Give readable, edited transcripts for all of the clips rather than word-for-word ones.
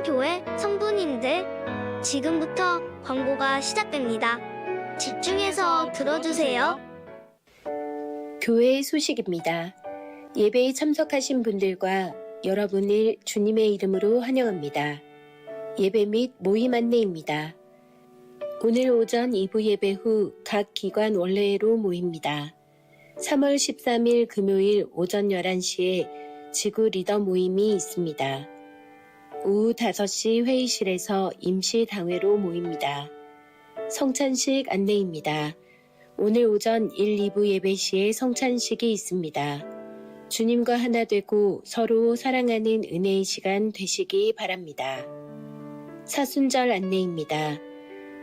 교회 성도님들, 지금부터 광고가 시작됩니다. 집중해서 들어주세요. 교회의 소식입니다. 예배에 참석하신 분들과 여러분을 주님의 이름으로 환영합니다. 예배 및 모임 안내입니다. 오늘 오전 2부 예배 후 각 기관 원래로 모입니다. 3월 13일 금요일 오전 11시에 지구 리더 모임이 있습니다. 오후 5시 회의실에서 임시 당회로 모입니다. 성찬식 안내입니다. 오늘 오전 1, 2부 예배 시에 성찬식이 있습니다. 주님과 하나 되고 서로 사랑하는 은혜의 시간 되시기 바랍니다. 사순절 안내입니다.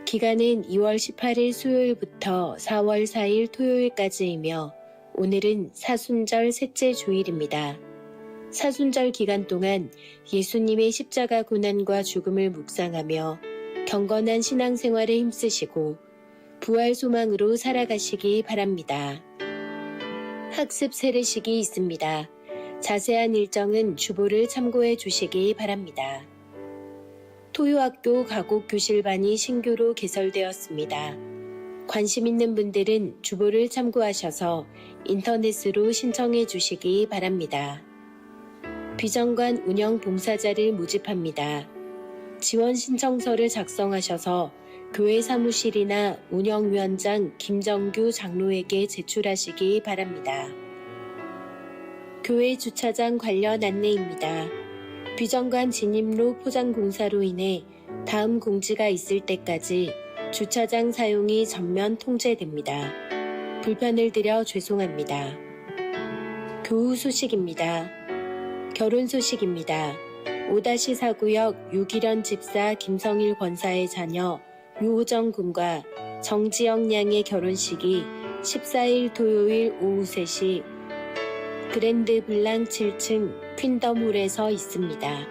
기간은 2월 18일 수요일부터 4월 4일 토요일까지이며 오늘은 사순절 셋째 주일입니다. 사순절 기간 동안 예수님의 십자가 고난과 죽음을 묵상하며 경건한 신앙생활에 힘쓰시고 부활 소망으로 살아가시기 바랍니다. 학습 세례식이 있습니다. 자세한 일정은 주보를 참고해 주시기 바랍니다. 토요학교 가곡교실반이 신규로 개설되었습니다. 관심 있는 분들은 주보를 참고하셔서 인터넷으로 신청해 주시기 바랍니다. 비전관 운영 봉사자를 모집합니다. 지원 신청서를 작성하셔서 교회 사무실이나 운영위원장 김정규 장로에게 제출하시기 바랍니다. 교회 주차장 관련 안내입니다. 비전관 진입로 포장 공사로 인해 다음 공지가 있을 때까지 주차장 사용이 전면 통제됩니다. 불편을 드려 죄송합니다. 교우 소식입니다. 결혼 소식입니다. 5-4구역 유기련 집사 김성일 권사의 자녀 유호정 군과 정지영 양의 결혼식이 14일 토요일 오후 3시 그랜드 블랑 7층 퀸덤홀에서 있습니다.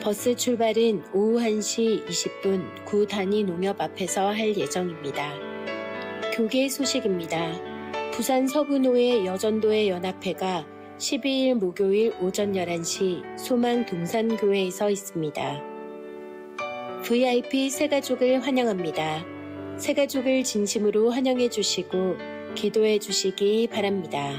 버스 출발은 오후 1시 20분 구 단위 농협 앞에서 할 예정입니다. 교계 소식입니다. 부산 서구노회 여전도회 연합회가 12일 목요일 오전 11시 소망 동산교회에서 있습니다. VIP 새가족을 환영합니다. 새가족을 진심으로 환영해 주시고 기도해 주시기 바랍니다.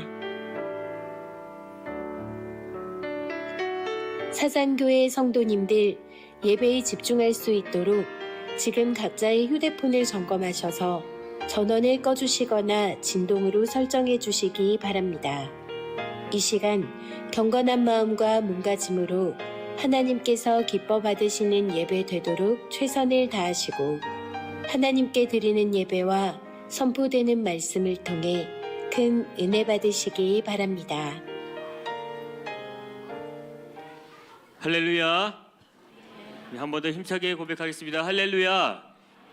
사상교회 성도님들, 예배에 집중할 수 있도록 지금 각자의 휴대폰을 점검하셔서 전원을 꺼주시거나 진동으로 설정해 주시기 바랍니다. 이 시간 경건한 마음과 몸가짐으로 하나님께서 기뻐 받으시는 예배 되도록 최선을 다하시고 하나님께 드리는 예배와 선포되는 말씀을 통해 큰 은혜 받으시기 바랍니다. 할렐루야. 한 번 더 힘차게 고백하겠습니다. 할렐루야.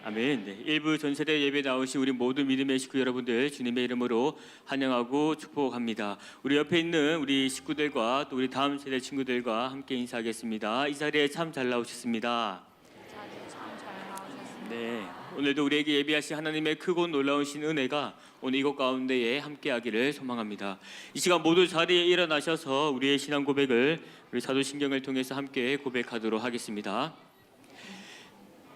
아멘. 네, 일부 전세대 예배 나오신 우리 모든 믿음의 식구 여러분들 주님의 이름으로 환영하고 축복합니다. 우리 옆에 있는 우리 식구들과 또 우리 다음 세대 친구들과 함께 인사하겠습니다. 이 자리에 참 잘 나오셨습니다. 네, 오늘도 우리에게 예비하신 하나님의 크고 놀라우신 은혜가 오늘 이곳 가운데에 함께하기를 소망합니다. 이 시간 모두 자리에 일어나셔서 우리의 신앙 고백을 우리 사도신경을 통해서 함께 고백하도록 하겠습니다.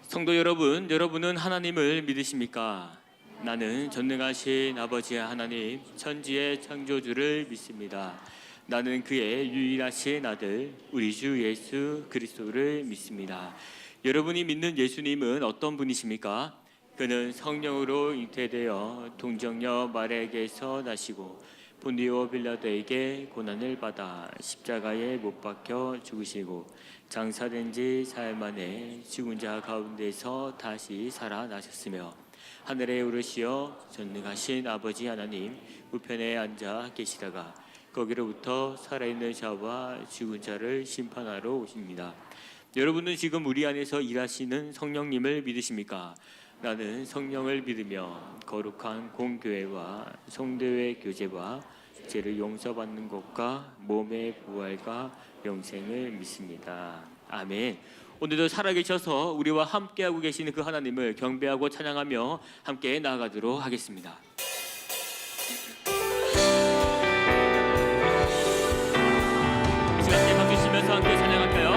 성도 여러분, 여러분은 하나님을 믿으십니까? 나는 전능하신 아버지 하나님, 천지의 창조주를 믿습니다. 나는 그의 유일하신 아들, 우리 주 예수 그리스도를 믿습니다. 여러분이 믿는 예수님은 어떤 분이십니까? 그는 성령으로 잉태되어 동정녀 마리아에게서 나시고 본디오 빌라도에게 고난을 받아 십자가에 못 박혀 죽으시고 장사된 지 사흘 만에 죽은 자 가운데서 다시 살아나셨으며 하늘에 오르시어 전능하신 아버지 하나님 우편에 앉아 계시다가 거기로부터 살아있는 자와 죽은 자를 심판하러 오십니다. 여러분은 지금 우리 안에서 일하시는 성령님을 믿으십니까? 나는 성령을 믿으며 거룩한 공교회와 성도의 교제와 죄를 용서받는 것과 몸의 부활과 영생을 믿습니다. 아멘. 오늘도 살아계셔서 우리와 함께하고 계시는 그 하나님을 경배하고 찬양하며 함께 나아가도록 하겠습니다. 시간 때 박수 치면서 함께 찬양할까요?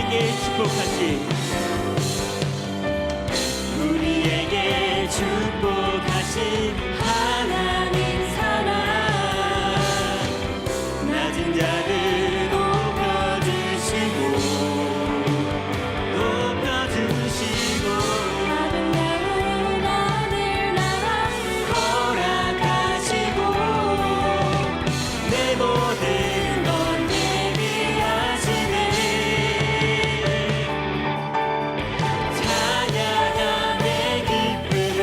우리에게 축복하신 우리에게 축복하신 하나님 사랑 낮은 자를 높여주시고 아름다운 하늘나라 허락하시고 내 모든 건 예비하시네 찬양함의 기쁨을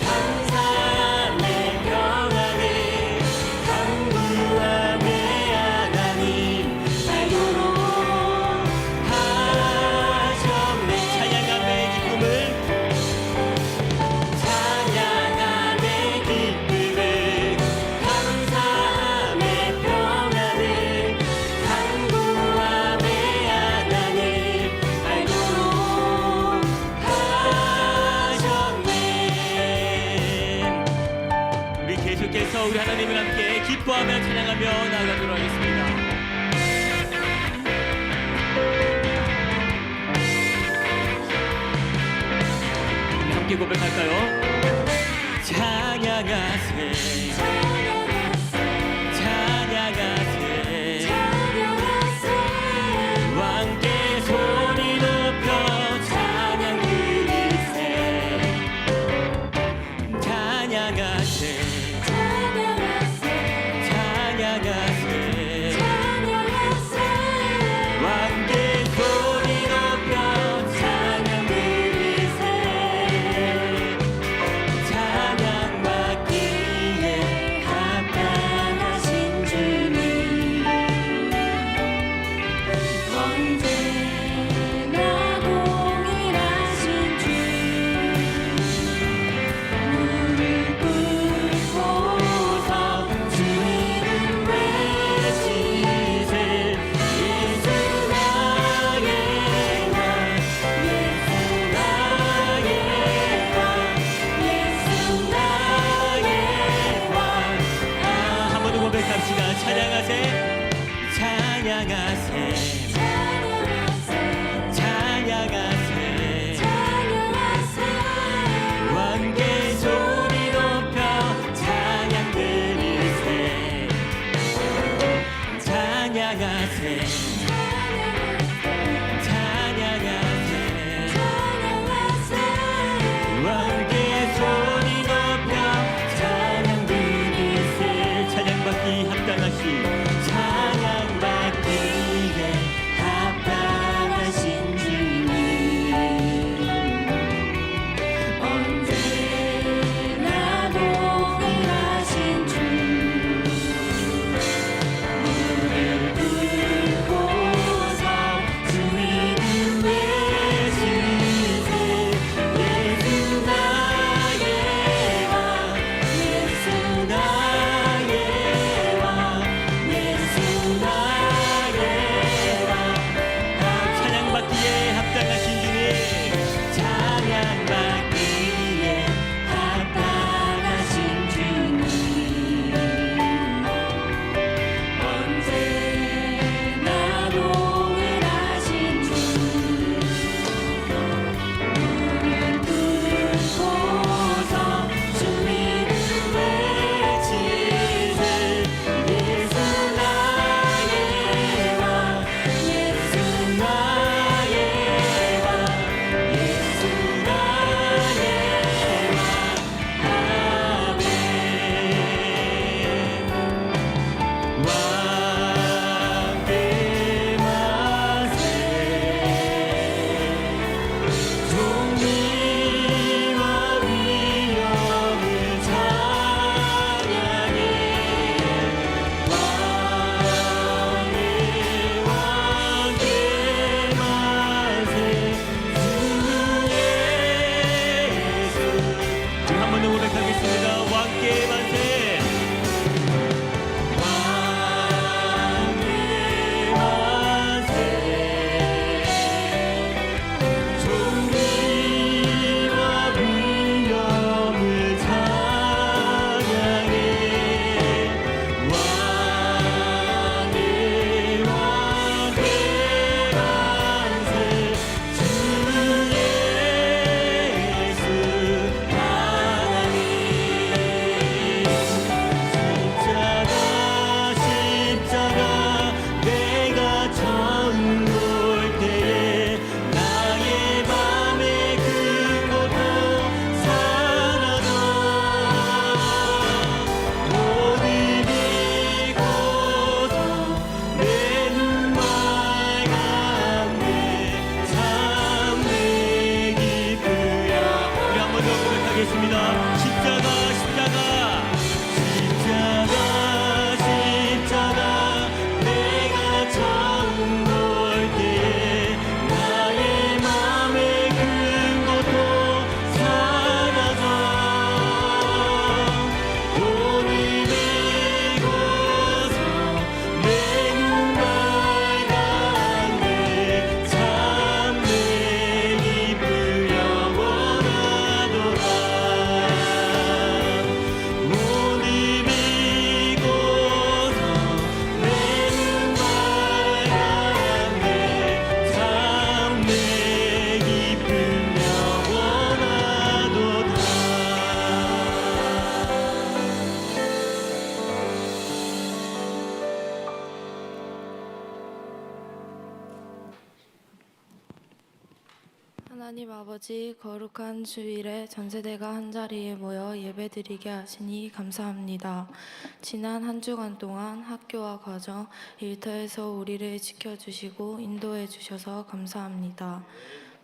감사함의 평안을 강구함의 하나님 알도록 하셨네 찬양함의 기쁨을 감사함의 평안을 강구함의 하나님 알도록 하셨네. 우리 계속해서 우리 하나님을 함께 기뻐하며 찬양하며 나아가도록 하겠습니다. 우리 함께 고백할까요? 찬양하세 찬양하세 왕께 소리 높여 찬양 드리세 찬양하세 찬양하세 왕께 소리 높여 찬양 드리세 찬양 받기에 하나님 아버지, 거룩한 주일에 전세대가 한자리에 모여 예배드리게 하시니 감사합니다. 지난 한 주간 동안 학교와 가정, 일터에서 우리를 지켜주시고 인도해 주셔서 감사합니다.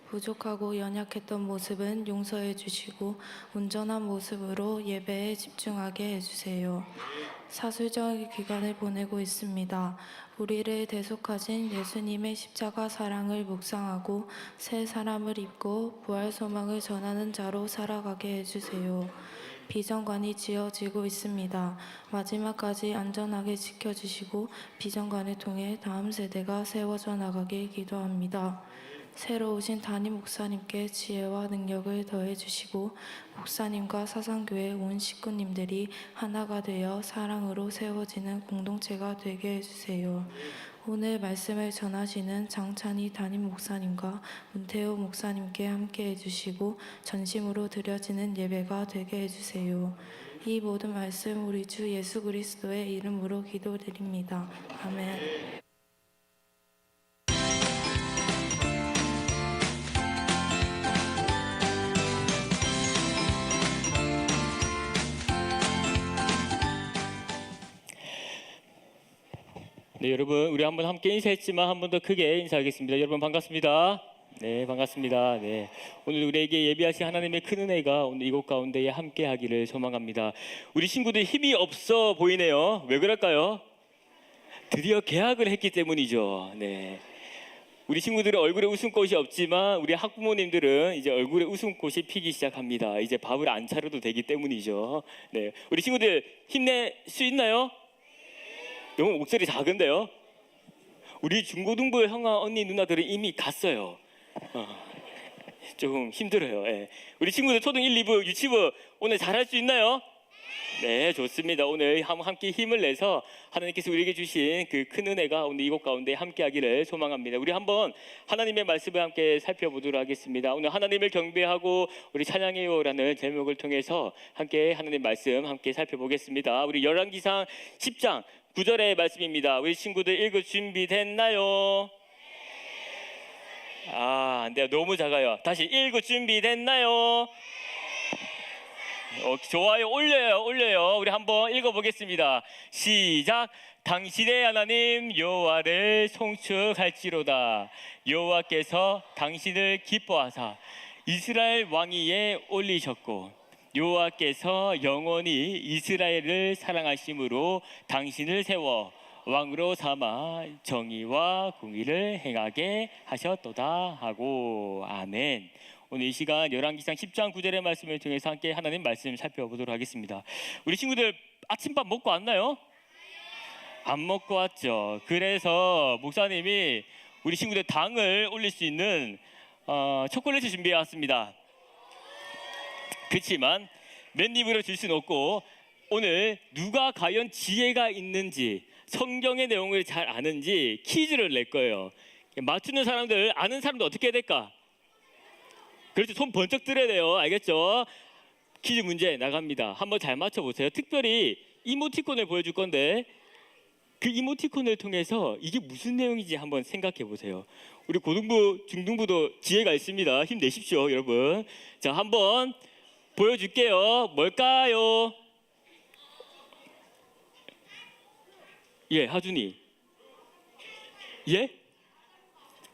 부족하고 연약했던 모습은 용서해 주시고 온전한 모습으로 예배에 집중하게 해주세요. 사술적 기간을 보내고 있습니다. 우리를 대속하신 예수님의 십자가 사랑을 묵상하고 새 사람을 입고 부활 소망을 전하는 자로 살아가게 해주세요. 비전관이 지어지고 있습니다. 마지막까지 안전하게 지켜주시고 비전관을 통해 다음 세대가 세워져 나가길 기도합니다. 새로 오신 담임 목사님께 지혜와 능력을 더해주시고 목사님과 사상교회 온 식구님들이 하나가 되어 사랑으로 세워지는 공동체가 되게 해주세요. 오늘 말씀을 전하시는 장찬희 담임 목사님과 문태호 목사님께 함께 해주시고 전심으로 드려지는 예배가 되게 해주세요. 이 모든 말씀 우리 주 예수 그리스도의 이름으로 기도드립니다. 아멘. 네, 여러분, 우리 한번 함께 인사했지만 한 번 더 크게 인사하겠습니다. 여러분 반갑습니다. 네, 반갑습니다. 네, 오늘 우리에게 예비하신 하나님의 큰 은혜가 오늘 이곳 가운데에 함께하기를 소망합니다. 우리 친구들 힘이 없어 보이네요. 왜 그럴까요? 드디어 개학을 했기 때문이죠. 네. 우리 친구들은 얼굴에 웃음꽃이 없지만 우리 학부모님들은 이제 얼굴에 웃음꽃이 피기 시작합니다. 이제 밥을 안 차려도 되기 때문이죠. 네, 우리 친구들 힘낼 수 있나요? 너무 목소리 작은데요? 우리 중고등부 형아 언니 누나들은 이미 갔어요. 조금 힘들어요. 예. 우리 친구들 초등 1, 2부, 유치부 오늘 잘할 수 있나요? 네, 좋습니다. 오늘 함께 힘을 내서 하나님께서 우리에게 주신 그 큰 은혜가 오늘 이곳 가운데 함께하기를 소망합니다. 우리 한번 하나님의 말씀을 함께 살펴보도록 하겠습니다. 오늘 하나님을 경배하고 우리 찬양해요라는 제목을 통해서 함께 하나님 말씀 함께 살펴보겠습니다. 우리 열왕기상 10장 9절의 말씀입니다. 우리 친구들 읽을 준비됐나요? 안 돼요. 너무 작아요. 다시 읽을 준비됐나요? 좋아요. 올려요. 우리 한번 읽어보겠습니다. 시작. 당신의 하나님 여호와를 송축할지로다. 여호와께서 당신을 기뻐하사 이스라엘 왕위에 올리셨고 여호와께서 영원히 이스라엘을 사랑하심으로 당신을 세워 왕으로 삼아 정의와 공의를 행하게 하셨도다 하고 아멘. 오늘 이 시간 열왕기상 10장 9절의 말씀을 통해서 함께 하나님 말씀 살펴보도록 하겠습니다. 우리 친구들 아침밥 먹고 왔나요? 안 먹고 왔죠. 그래서 목사님이 우리 친구들 당을 올릴 수 있는 초콜릿을 준비해 왔습니다. 그렇지만 맨입으로 줄 수는 없고 오늘 누가 과연 지혜가 있는지 성경의 내용을 잘 아는지 퀴즈를 낼 거예요. 맞추는 사람들, 아는 사람들 어떻게 해야 될까? 그렇죠. 손 번쩍 들어야 돼요. 알겠죠? 퀴즈 문제 나갑니다. 한번 잘 맞춰보세요. 특별히 이모티콘을 보여줄 건데 그 이모티콘을 통해서 이게 무슨 내용인지 한번 생각해 보세요. 우리 고등부, 중등부도 지혜가 있습니다. 힘내십시오, 여러분. 자, 한번 보여줄게요. 뭘까요? 예, 하준이. 예?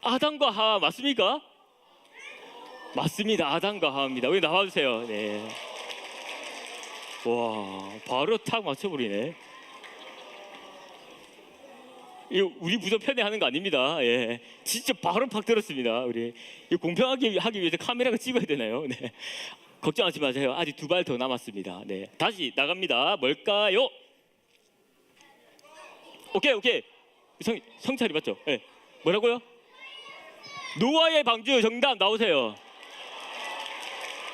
아담과 하와 맞습니까? 맞습니다. 아담과 하와입니다. 여기 나와주세요. 네. 와, 바로 탁 맞춰버리네. 이거 우리 부서 편애하는 거 아닙니다. 예, 진짜 바로 팍 들었습니다. 우리 이거 공평하게 하기 위해서 카메라가 찍어야 되나요? 네. 걱정하지 마세요. 아직 2발 더 남았습니다. 네, 다시 나갑니다. 뭘까요? 오케이. 성찰이 맞죠? 네. 뭐라고요? 노아의 방주 정답 나오세요.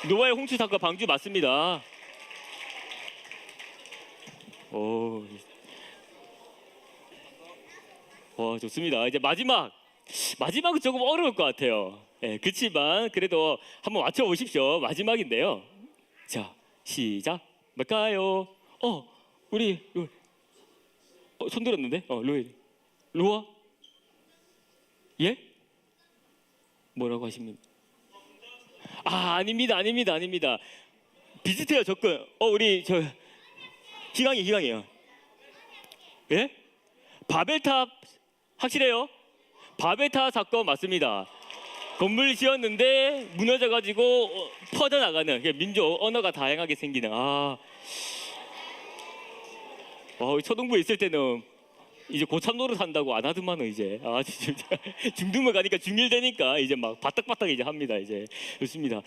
노아의 홍수 사건 방주 맞습니다. 오, 좋습니다. 이제 마지막은 조금 어려울 것 같아요. 예, 그렇지만 그래도 한번 맞춰보십시오. 마지막인데요. 자, 시작. 뭘까요? 우리 손 들었는데? 로아? 예? 뭐라고 하십니까? 아닙니다, 아닙니다, 아닙니다. 비슷해요, 접근. 우리 저 희강이에요. 예? 바벨탑 확실해요? 바벨탑 사건 맞습니다. 건물 지었는데 무너져가지고 퍼져나가는 민족 언어가 다양하게 생기는. 초등부에 있을 때는 이제 고참 노릇 한다고 안 하더만은 이제 진짜 중등부 가니까 중1 되니까 이제 막 바닥바닥 이제 합니다. 이제 좋습니다.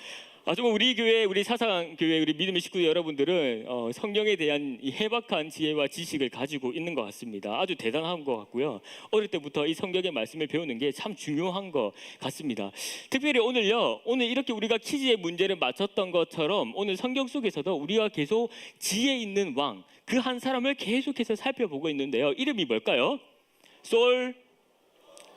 정말 우리 교회, 우리 사상 교회, 우리 믿음의 식구 여러분들은 성경에 대한 이 해박한 지혜와 지식을 가지고 있는 것 같습니다. 아주 대단한 것 같고요. 어릴 때부터 이 성경의 말씀을 배우는 게 참 중요한 것 같습니다. 특별히 오늘요, 오늘 이렇게 우리가 퀴즈의 문제를 맞췄던 것처럼 오늘 성경 속에서도 우리가 계속 지혜 있는 왕, 그 한 사람을 계속해서 살펴보고 있는데요. 이름이 뭘까요?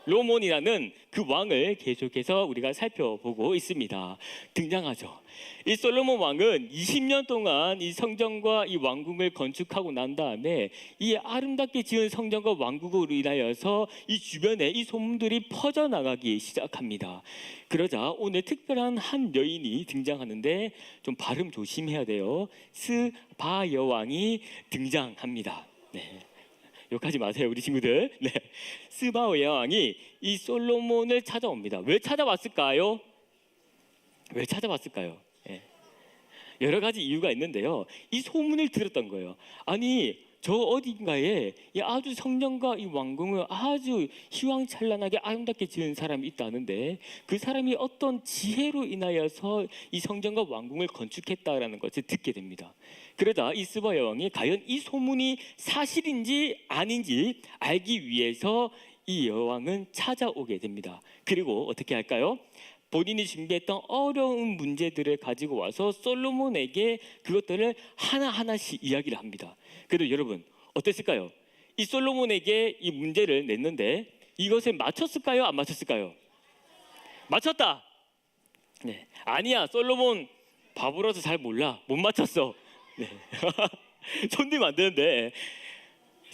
솔로몬이라는 그 왕을 계속해서 우리가 살펴보고 있습니다. 등장하죠. 이 솔로몬 왕은 20년 동안 이 성전과 이 왕궁을 건축하고 난 다음에 이 아름답게 지은 성전과 왕궁으로 인하여서 이 주변에 이 소문들이 퍼져나가기 시작합니다. 그러자 오늘 특별한 한 여인이 등장하는데 좀 발음 조심해야 돼요. 스바 여왕이 등장합니다. 네. 욕하지 마세요, 우리 친구들. 네. 스바 여왕이 이 솔로몬을 찾아옵니다. 왜 찾아왔을까요? 왜 찾아왔을까요? 네. 여러 가지 이유가 있는데요. 이 소문을 들었던 거예요. 아니, 저 어딘가에 이 아주 성전과 이 왕궁을 아주 휘황찬란하게 아름답게 지은 사람이 있다는데 그 사람이 어떤 지혜로 인하여서 이 성전과 왕궁을 건축했다라는 것을 듣게 됩니다. 그러자 이 스바 여왕이 과연 이 소문이 사실인지 아닌지 알기 위해서 이 여왕은 찾아오게 됩니다. 그리고 어떻게 할까요? 본인이 준비했던 어려운 문제들을 가지고 와서 솔로몬에게 그것들을 하나하나씩 이야기를 합니다. 그래도 여러분 어땠을까요? 이 솔로몬에게 이 문제를 냈는데 이것을 맞췄을까요? 안 맞췄을까요? 맞췄다. 네. 아니야, 솔로몬 바보라서 잘 몰라. 못 맞췄어. 네. 손대면 안 되는데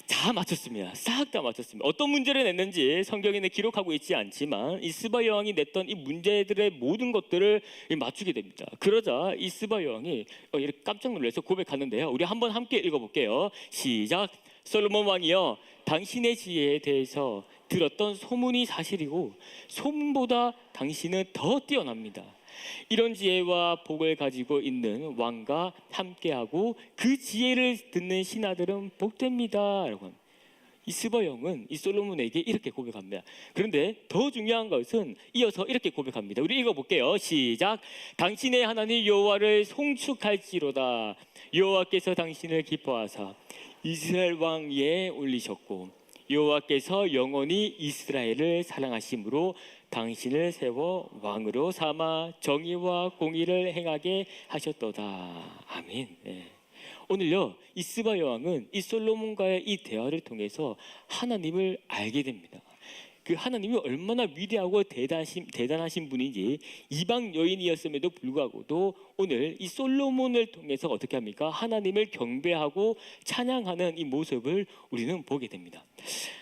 다 맞췄습니다. 싹 다 맞췄습니다. 어떤 문제를 냈는지 성경에는 기록하고 있지 않지만 이 스바 여왕이 냈던 이 문제들의 모든 것들을 맞추게 됩니다. 그러자 이 스바 여왕이 이렇게 깜짝 놀라서 고백하는데요. 우리 한번 함께 읽어볼게요. 시작. 솔로몬 왕이여, 당신의 지혜에 대해서 들었던 소문이 사실이고 소문보다 당신은 더 뛰어납니다. 이런 지혜와 복을 가지고 있는 왕과 함께하고 그 지혜를 듣는 신하들은 복됩니다. 여러분, 이 스바 여왕은 이 솔로몬에게 이렇게 고백합니다. 그런데 더 중요한 것은 이어서 이렇게 고백합니다. 우리 읽어볼게요. 시작. 당신의 하나님 여호와를 송축할지로다. 여호와께서 당신을 기뻐하사 이스라엘 왕 위에 올리셨고 여호와께서 영원히 이스라엘을 사랑하심으로 당신을 세워 왕으로 삼아 정의와 공의를 행하게 하셨도다. 아멘. 네. 오늘요, 이 스바 여왕은 이 솔로몬과의 이 대화를 통해서 하나님을 알게 됩니다. 그 하나님이 얼마나 위대하고 대단하신 분인지 이방 여인이었음에도 불구하고도 오늘 이 솔로몬을 통해서 어떻게 합니까? 하나님을 경배하고 찬양하는 이 모습을 우리는 보게 됩니다.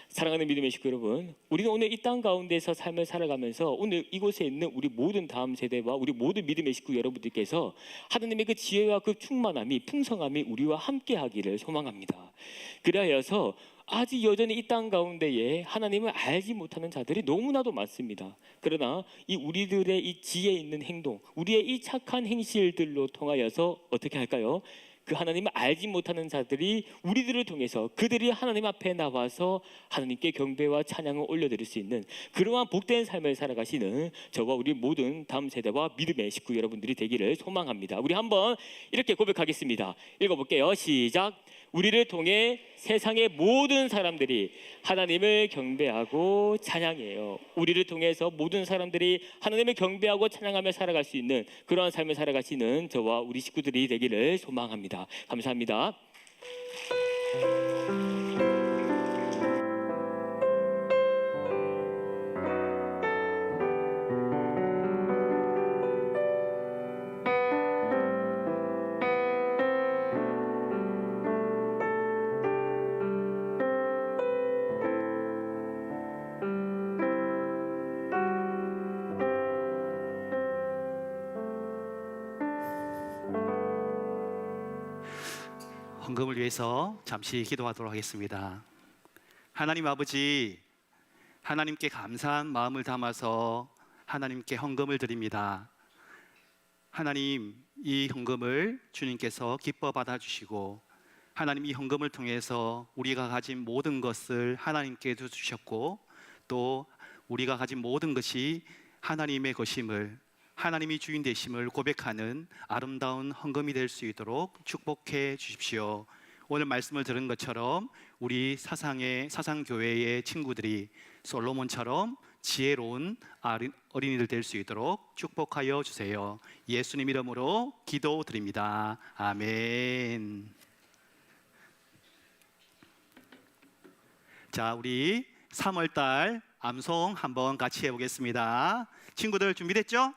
사랑하는 믿음의 식구 여러분, 우리는 오늘 이 땅 가운데서 삶을 살아가면서 오늘 이곳에 있는 우리 모든 다음 세대와 우리 모든 믿음의 식구 여러분들께서 하나님의 그 지혜와 그 충만함이, 풍성함이 우리와 함께하기를 소망합니다. 그리하여서 아직 여전히 이 땅 가운데에 하나님을 알지 못하는 자들이 너무나도 많습니다. 그러나 이 우리들의 이 지혜 있는 행동, 우리의 이 착한 행실들로 통하여서 어떻게 할까요? 그 하나님을 알지 못하는 자들이 우리들을 통해서 그들이 하나님 앞에 나와서 하나님께 경배와 찬양을 올려드릴 수 있는 그러한 복된 삶을 살아가시는 저와 우리 모든 다음 세대와 믿음의 식구 여러분들이 되기를 소망합니다. 우리 한번 이렇게 고백하겠습니다. 읽어볼게요. 시작. 우리를 통해 세상의 모든 사람들이 하나님을 경배하고 찬양해요. 우리를 통해서 모든 사람들이 하나님을 경배하고 찬양하며 살아갈 수 있는 그러한 삶을 살아가시는 저와 우리 식구들이 되기를 소망합니다. 감사합니다. 헌금을 위해서 잠시 기도하도록 하겠습니다. 하나님 아버지, 하나님께 감사한 마음을 담아서 하나님께 헌금을 드립니다. 하나님, 이 헌금을 주님께서 기뻐 받아주시고 하나님, 이 헌금을 통해서 우리가 가진 모든 것을 하나님께 주셨고 또 우리가 가진 모든 것이 하나님의 것임을, 하나님이 주인 되심을 고백하는 아름다운 헌금이 될 수 있도록 축복해 주십시오. 오늘 말씀을 들은 것처럼 우리 사상교회의 친구들이 솔로몬처럼 지혜로운 어린이들 될 수 있도록 축복하여 주세요. 예수님 이름으로 기도드립니다. 아멘. 자, 우리 3월달 암송 한번 같이 해보겠습니다. 친구들 준비됐죠?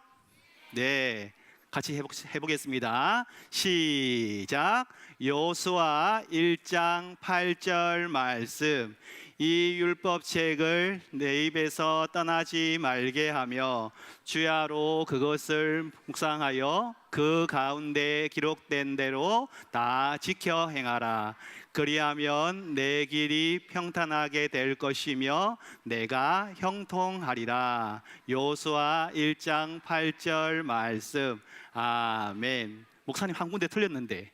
네, 같이 해보겠습니다. 시작. 여호수아 1장 8절 말씀. 이 율법책을 내 입에서 떠나지 말게 하며 주야로 그것을 묵상하여 그 가운데 기록된 대로 다 지켜 행하라. 그리하면 내 길이 평탄하게 될 것이며 내가 형통하리라. 여호수아 1장 8절 말씀. 아멘. 목사님 한 군데 틀렸는데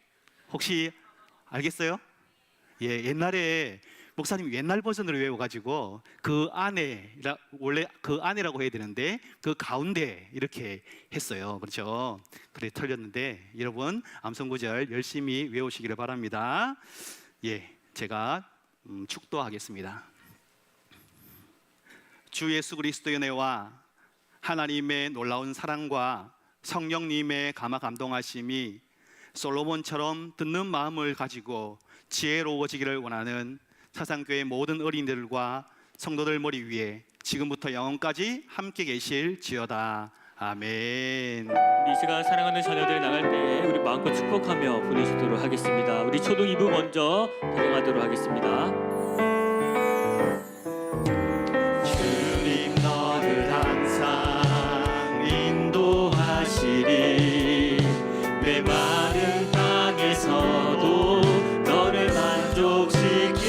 혹시 알겠어요? 예, 옛날에 목사님 옛날 버전으로 외워가지고 그 안에, 원래 그 안에라고 해야 되는데 그 가운데 이렇게 했어요. 그렇죠? 그래 틀렸는데 여러분 암송 구절 열심히 외우시기를 바랍니다. 예, 제가 축도하겠습니다. 주 예수 그리스도의 은혜와 하나님의 놀라운 사랑과 성령님의 감화 감동하심이 솔로몬처럼 듣는 마음을 가지고 지혜로워지기를 원하는 사상교회 모든 어린이들과 성도들 머리 위에 지금부터 영원까지 함께 계실지어다. 아멘. 우리 이 시간 사랑하는 자녀들 나갈 때 우리 마음껏 축복하며 보내시도록 하겠습니다. 우리 초등 2부 먼저 단행하도록 하겠습니다. 주님 너를 항상 인도하시리. 메마른 땅에서도 너를 만족시키리.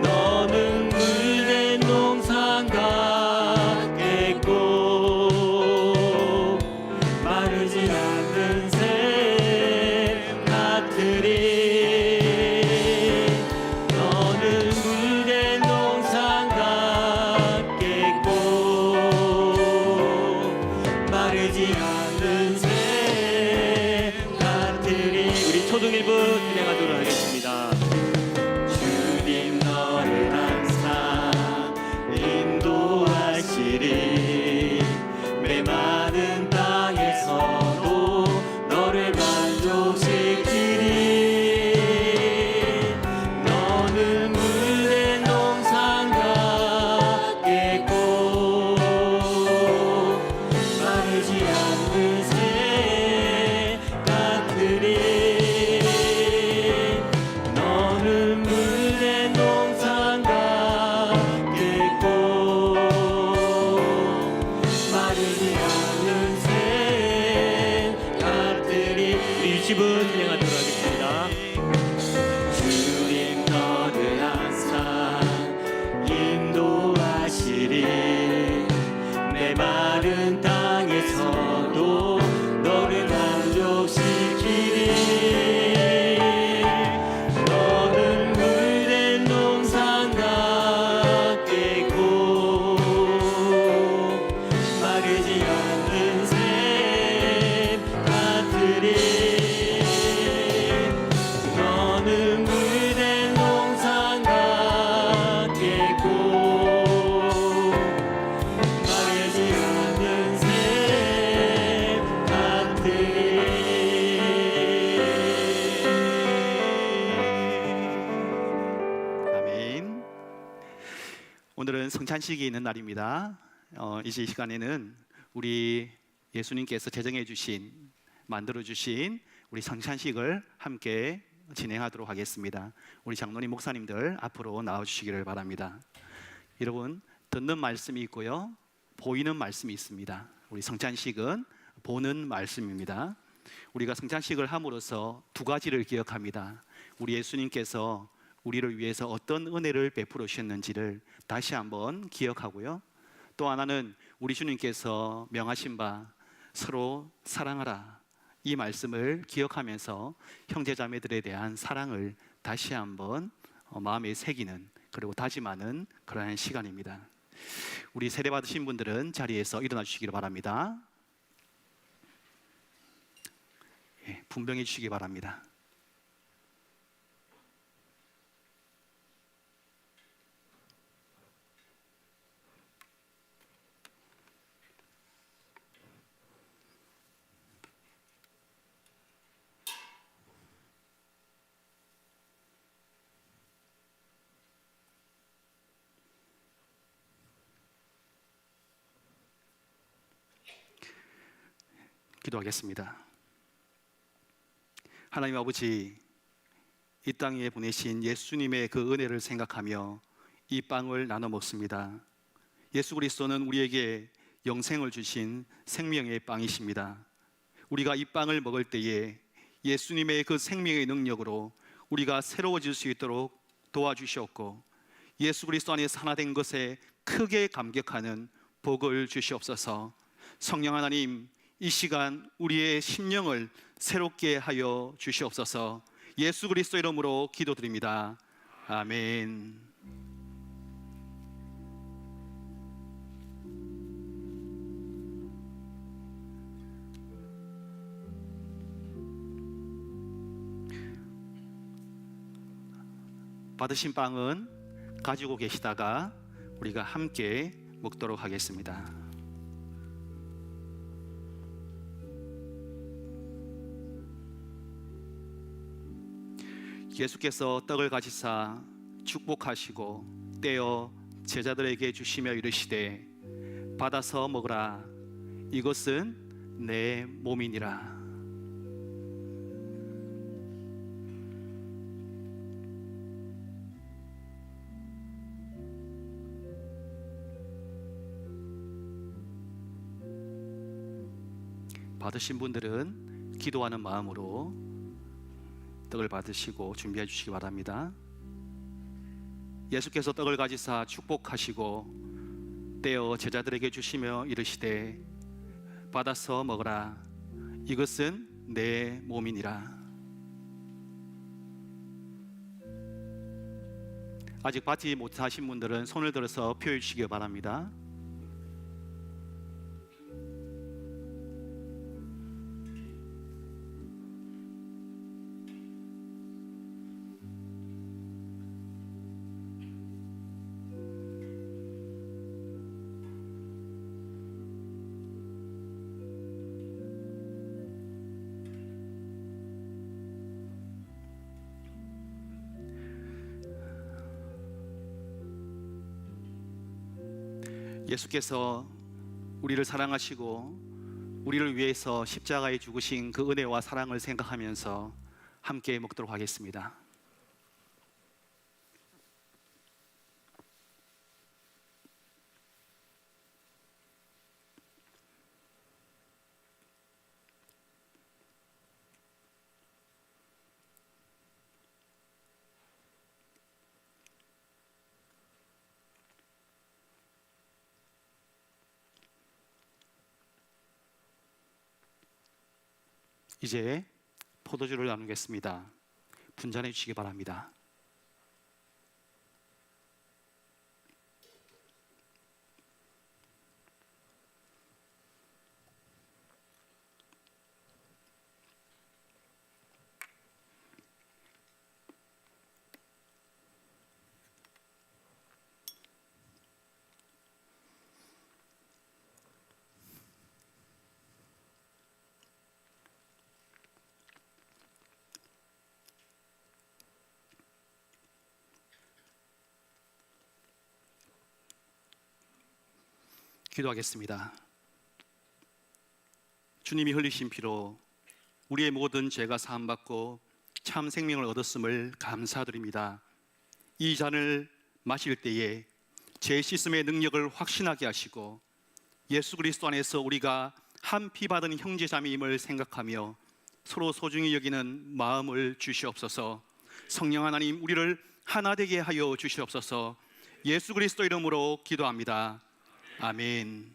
너는 물된 농산 같겠고 마르지 않는 샘 같으리. 너는 물된 농산 같겠고 마르지 않는 샘 같으리. 우리 초등 1부 진행하도록 하겠습니다. 주님 너를 항상 인도하시리. 메마른 땅에서도 너를 만족시키리. 너는 물된 농산 같겠고 마르지 않는 새 같으리. 너는 물된 농산 같겠고 마르지 않는 새 같으리. 우리 유치부 진행하도록 하겠습니다. 주님 너를 항상 인도하시리. 메마른 땅에서도 너를 만족시키리. 너는 물된 농산 같겠고 마르지 않는 샘 같으리. 너는 물된 농산 같겠고 마르지 않는 샘 같으리. 아멘. 오늘은 성찬식이 있는 날입니다. 이 시간에는 우리 예수님께서 제정해 주신, 만들어 주신 우리 성찬식을 함께 진행하도록 하겠습니다. 우리 장로님 목사님들 앞으로 나와 주시기를 바랍니다. 여러분, 듣는 말씀이 있고요, 보이는 말씀이 있습니다. 우리 성찬식은 보는 말씀입니다. 우리가 성찬식을 함으로써 두 가지를 기억합니다. 우리 예수님께서 우리를 위해서 어떤 은혜를 베풀어 주셨는지를 다시 한번 기억하고요. 또 하나는 우리 주님께서 명하신 바 서로 사랑하라, 이 말씀을 기억하면서 형제자매들에 대한 사랑을 다시 한번 마음에 새기는, 그리고 다짐하는 그러한 시간입니다. 우리 세례 받으신 분들은 자리에서 일어나 주시기를 바랍니다. 분명해 주시기 바랍니다. 기도하겠습니다. 하나님 아버지, 이 땅에 보내신 예수님의 그 은혜를 생각하며 이 빵을 나눠 먹습니다. 예수 그리스도는 우리에게 영생을 주신 생명의 빵이십니다. 우리가 이 빵을 먹을 때에 예수님의 그 생명의 능력으로 우리가 새로워질 수 있도록 도와주시옵고, 예수 그리스도 안에서 하나 된 것에 크게 감격하는 복을 주시옵소서. 성령 하나님, 이 시간 우리의 심령을 새롭게 하여 주시옵소서. 예수 그리스도 이름으로 기도드립니다. 아멘. 받으신 빵은 가지고 계시다가 우리가 함께 먹도록 하겠습니다. 예수께서 떡을 가지사 축복하시고 떼어 제자들에게 주시며 이르시되 받아서 먹으라, 이것은 내 몸이니라. 받으신 분들은 기도하는 마음으로 떡을 받으시고 준비해 주시기 바랍니다. 예수께서 떡을 가지사 축복하시고 떼어 제자들에게 주시며 이르시되 받아서 먹으라, 이것은 내 몸이니라. 아직 받지 못하신 분들은 손을 들어서 표해 주시기 바랍니다. 예수께서 우리를 사랑하시고 우리를 위해서 십자가에 죽으신 그 은혜와 사랑을 생각하면서 함께 먹도록 하겠습니다. 이제 포도주를 나누겠습니다. 분잔해 주시기 바랍니다. 기도하겠습니다. 주님이 흘리신 피로 우리의 모든 죄가 사함받고 참 생명을 얻었음을 감사드립니다. 이 잔을 마실 때에 죄 씻음의 능력을 확신하게 하시고 예수 그리스도 안에서 우리가 한 피 받은 형제자매임을 생각하며 서로 소중히 여기는 마음을 주시옵소서. 성령 하나님, 우리를 하나 되게 하여 주시옵소서. 예수 그리스도 이름으로 기도합니다. 아멘.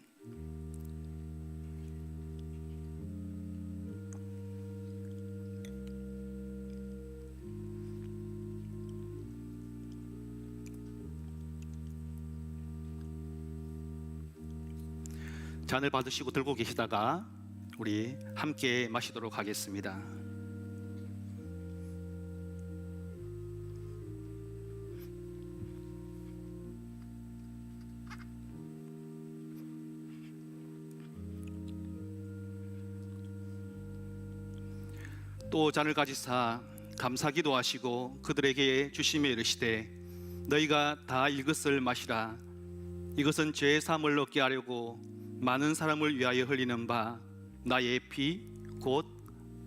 잔을 받으시고 들고 계시다가 우리 함께 마시도록 하겠습니다. 또 잔을 가지사 감사기도 하시고 그들에게 주시며 이르시되 너희가 다 이것을 마시라. 이것은 죄 사함을 얻게 하려고 많은 사람을 위하여 흘리는 바 나의 피 곧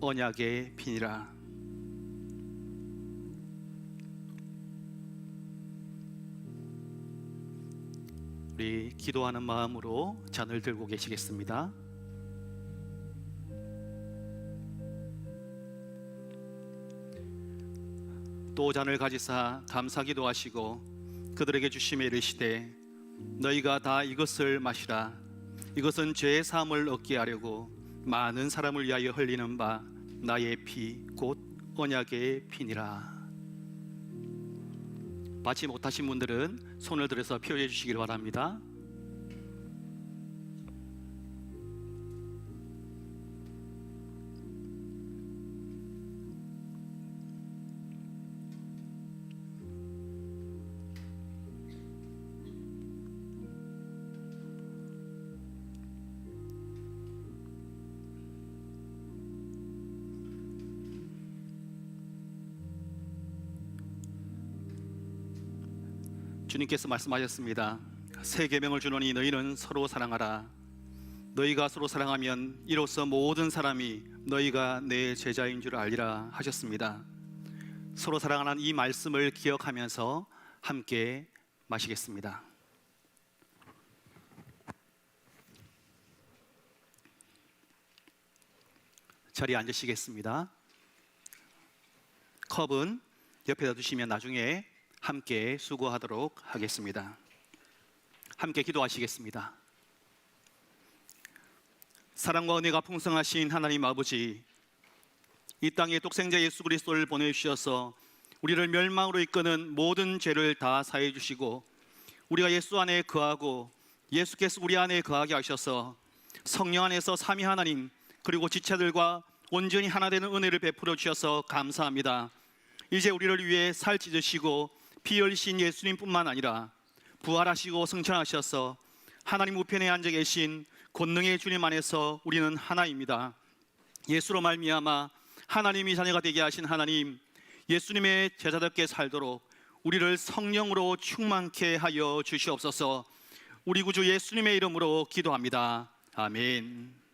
언약의 피니라. 우리 기도하는 마음으로 잔을 들고 계시겠습니다. 또 잔을 가지사 감사기도 하시고 그들에게 주시며 이르시되 너희가 다 이것을 마시라. 이것은 죄의 사함을 얻게 하려고 많은 사람을 위하여 흘리는 바 나의 피 곧 언약의 피니라. 받지 못하신 분들은 손을 들어서 표시해 주시길 바랍니다. 주님께서 말씀하셨습니다. 새 계명을 주노니 너희는 서로 사랑하라. 너희가 서로 사랑하면 이로써 모든 사람이 너희가 내 제자인 줄 알리라 하셨습니다. 서로 사랑하는 이 말씀을 기억하면서 함께 마시겠습니다. 자리에 앉으시겠습니다. 컵은 옆에다 두시면 나중에 함께 수고하도록 하겠습니다. 함께 기도하시겠습니다. 사랑과 은혜가 풍성하신 하나님 아버지, 이 땅에 독생자 예수 그리스도를 보내주셔서 우리를 멸망으로 이끄는 모든 죄를 다 사해 주시고 우리가 예수 안에 거하고 예수께서 우리 안에 거하게 하셔서 성령 안에서 삼위 하나님 그리고 지체들과 온전히 하나 되는 은혜를 베풀어 주셔서 감사합니다. 이제 우리를 위해 살 찢으시고 피 흘리신 예수님뿐만 아니라 부활하시고 승천하셔서 하나님 우편에 앉아 계신 권능의 주님 안에서 우리는 하나입니다. 예수로 말미암아 하나님이 자녀가 되게 하신 하나님, 예수님의 제자답게 살도록 우리를 성령으로 충만케 하여 주시옵소서. 우리 구주 예수님의 이름으로 기도합니다. 아멘.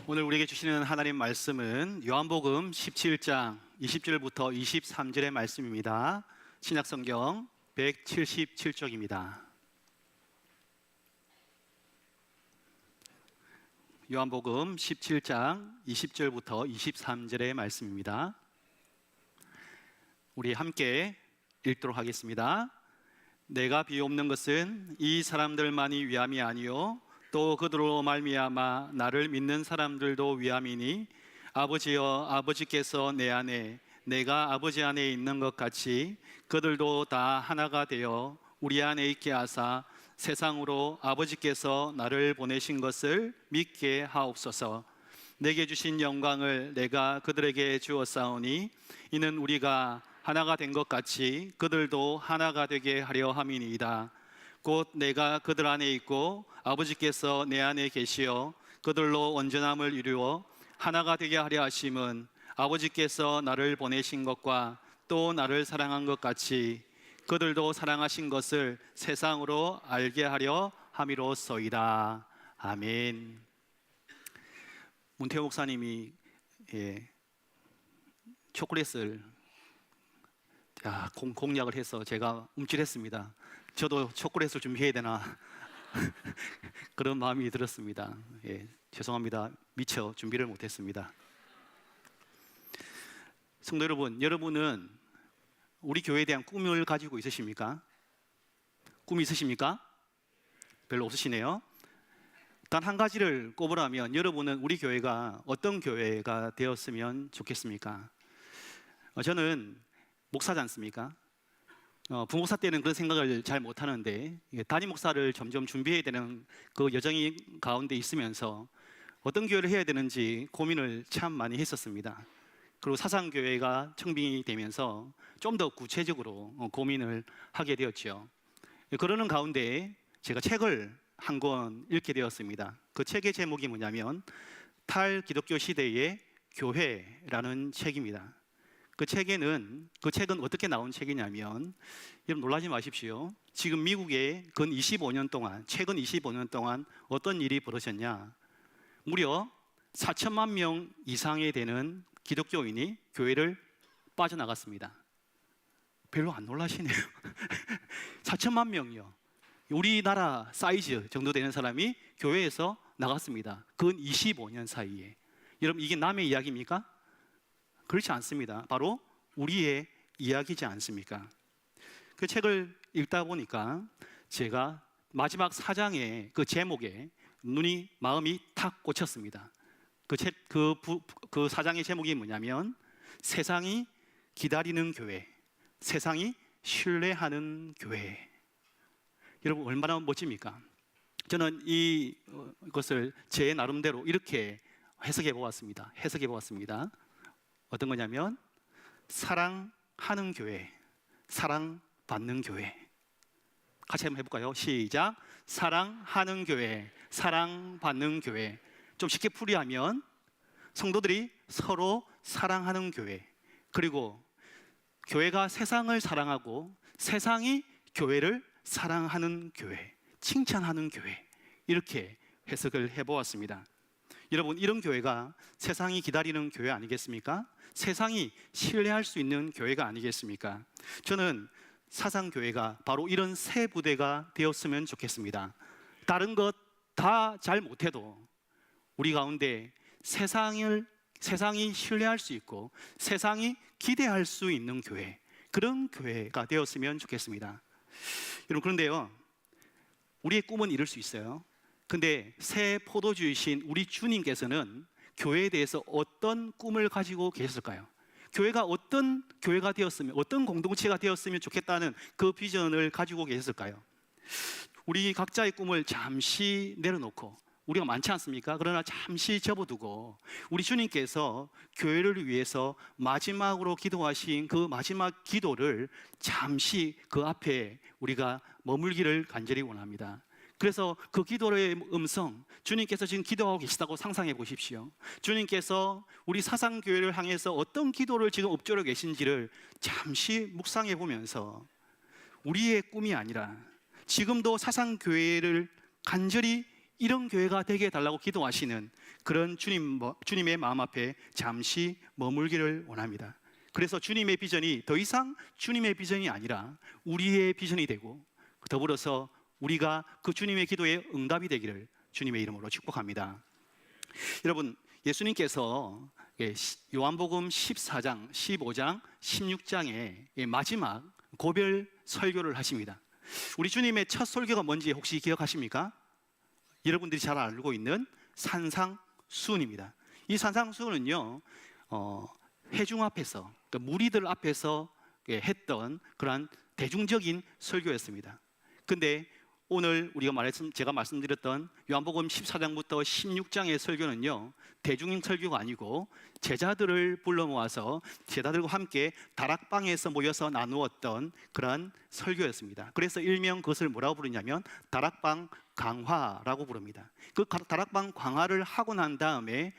오늘 우리에게 주시는 하나님 말씀은 요한복음 17장 20절부터 23절의 말씀입니다. 신약성경 177쪽입니다. 요한복음 17장 20절부터 23절의 말씀입니다. 우리 함께 읽도록 하겠습니다. 내가 비옵는 것은 이 사람들만이 위함이 아니요 또 그들로 말미암아 나를 믿는 사람들도 위함이니 아버지여 아버지께서 내 안에 내가 아버지 안에 있는 것 같이 그들도 다 하나가 되어 우리 안에 있게 하사 세상으로 아버지께서 나를 보내신 것을 믿게 하옵소서. 내게 주신 영광을 내가 그들에게 주었사오니 이는 우리가 하나가 된 것 같이 그들도 하나가 되게 하려 함이니이다. 곧 내가 그들 안에 있고 아버지께서 내 안에 계시어 그들로 온전함을 이루어 하나가 되게 하려 하심은 아버지께서 나를 보내신 것과 또 나를 사랑한 것 같이 그들도 사랑하신 것을 세상으로 알게 하려 함이로소이다. 아멘. 문태호 목사님이 초콜릿을 공약을 해서 제가 움찔했습니다. 저도 초콜릿을 준비해야 되나 그런 마음이 들었습니다. 죄송합니다. 미처 준비를 못했습니다. 성도 여러분, 여러분은 우리 교회에 대한 꿈을 가지고 있으십니까? 꿈이 있으십니까? 별로 없으시네요. 단 한 가지를 꼽으라면 여러분은 우리 교회가 어떤 교회가 되었으면 좋겠습니까? 저는 목사지 않습니까? 부목사 때는 그런 생각을 잘 못하는데 담임 목사를 점점 준비해야 되는 그 여정이 가운데 있으면서 어떤 교회를 해야 되는지 고민을 참 많이 했었습니다. 그리고 사상교회가 청빙이 되면서 좀 더 구체적으로 고민을 하게 되었죠. 그러는 가운데 제가 책을 한 권 읽게 되었습니다. 그 책의 제목이 뭐냐면 탈기독교 시대의 교회라는 책입니다. 그 책은 어떻게 나온 책이냐면, 여러분 놀라지 마십시오. 지금 미국에 최근 25년 동안 어떤 일이 벌어졌냐? 무려 4천만 명 이상이 되는 기독교인이 교회를 빠져나갔습니다. 별로 안 놀라시네요. 4천만 명이요. 우리나라 사이즈 정도 되는 사람이 교회에서 나갔습니다. 근 25년 사이에. 여러분 이게 남의 이야기입니까? 그렇지 않습니다. 바로 우리의 이야기지 않습니까? 그 책을 읽다 보니까 제가 마지막 4장의 그 제목에 마음이 탁 꽂혔습니다. 그 4장의 제목이 뭐냐면 세상이 기다리는 교회, 세상이 신뢰하는 교회. 여러분 얼마나 멋집니까? 저는 이것을 제 나름대로 이렇게 해석해 보았습니다. 어떤 거냐면 사랑하는 교회, 사랑받는 교회. 같이 한번 해볼까요? 시작. 사랑하는 교회, 사랑받는 교회. 좀 쉽게 풀이하면 성도들이 서로 사랑하는 교회, 그리고 교회가 세상을 사랑하고 세상이 교회를 사랑하는 교회, 칭찬하는 교회, 이렇게 해석을 해보았습니다. 여러분 이런 교회가 세상이 기다리는 교회 아니겠습니까? 세상이 신뢰할 수 있는 교회가 아니겠습니까? 저는 사상교회가 바로 이런 새 부대가 되었으면 좋겠습니다. 다른 것 다 잘 못해도 우리 가운데 세상이 신뢰할 수 있고 세상이 기대할 수 있는 교회, 그런 교회가 되었으면 좋겠습니다. 여러분 그런데요, 우리의 꿈은 이룰 수 있어요. 근데 새 포도주이신 우리 주님께서는 교회에 대해서 어떤 꿈을 가지고 계셨을까요? 교회가 어떤 교회가 되었으면, 어떤 공동체가 되었으면 좋겠다는 그 비전을 가지고 계셨을까요? 우리 각자의 꿈을 잠시 내려놓고, 우리가 많지 않습니까? 그러나 잠시 접어두고 우리 주님께서 교회를 위해서 마지막으로 기도하신 그 마지막 기도를 잠시 그 앞에 우리가 머물기를 간절히 원합니다. 그래서 그 기도의 음성, 주님께서 지금 기도하고 계시다고 상상해 보십시오. 주님께서 우리 사상교회를 향해서 어떤 기도를 지금 읊조려 계신지를 잠시 묵상해 보면서 우리의 꿈이 아니라 지금도 사상교회를 간절히 이런 교회가 되게 해달라고 기도하시는 그런 주님의 마음 앞에 잠시 머물기를 원합니다. 그래서 주님의 비전이 더 이상 주님의 비전이 아니라 우리의 비전이 되고, 더불어서 우리가 그 주님의 기도에 응답이 되기를 주님의 이름으로 축복합니다. 여러분, 예수님께서 요한복음 14장, 15장, 16장의 마지막 고별 설교를 하십니다. 우리 주님의 첫 설교가 뭔지 혹시 기억하십니까? 여러분들이 잘 알고 있는 산상수훈입니다. 이 산상수훈은요, 회중 앞에서, 그러니까 무리들 앞에서 했던 그러한 대중적인 설교였습니다. 근데 오늘 제가 말씀드렸던 요한복음 14장부터 16장의 설교는요, 대중 설교가 아니고 제자들을 불러 모아서 제자들과 함께 다락방에서 모여서 나누었던 그런 설교였습니다. 그래서 일명 그것을 뭐라고 부르냐면 다락방 강화라고 부릅니다. 그 다락방 강화를 하고 난 다음에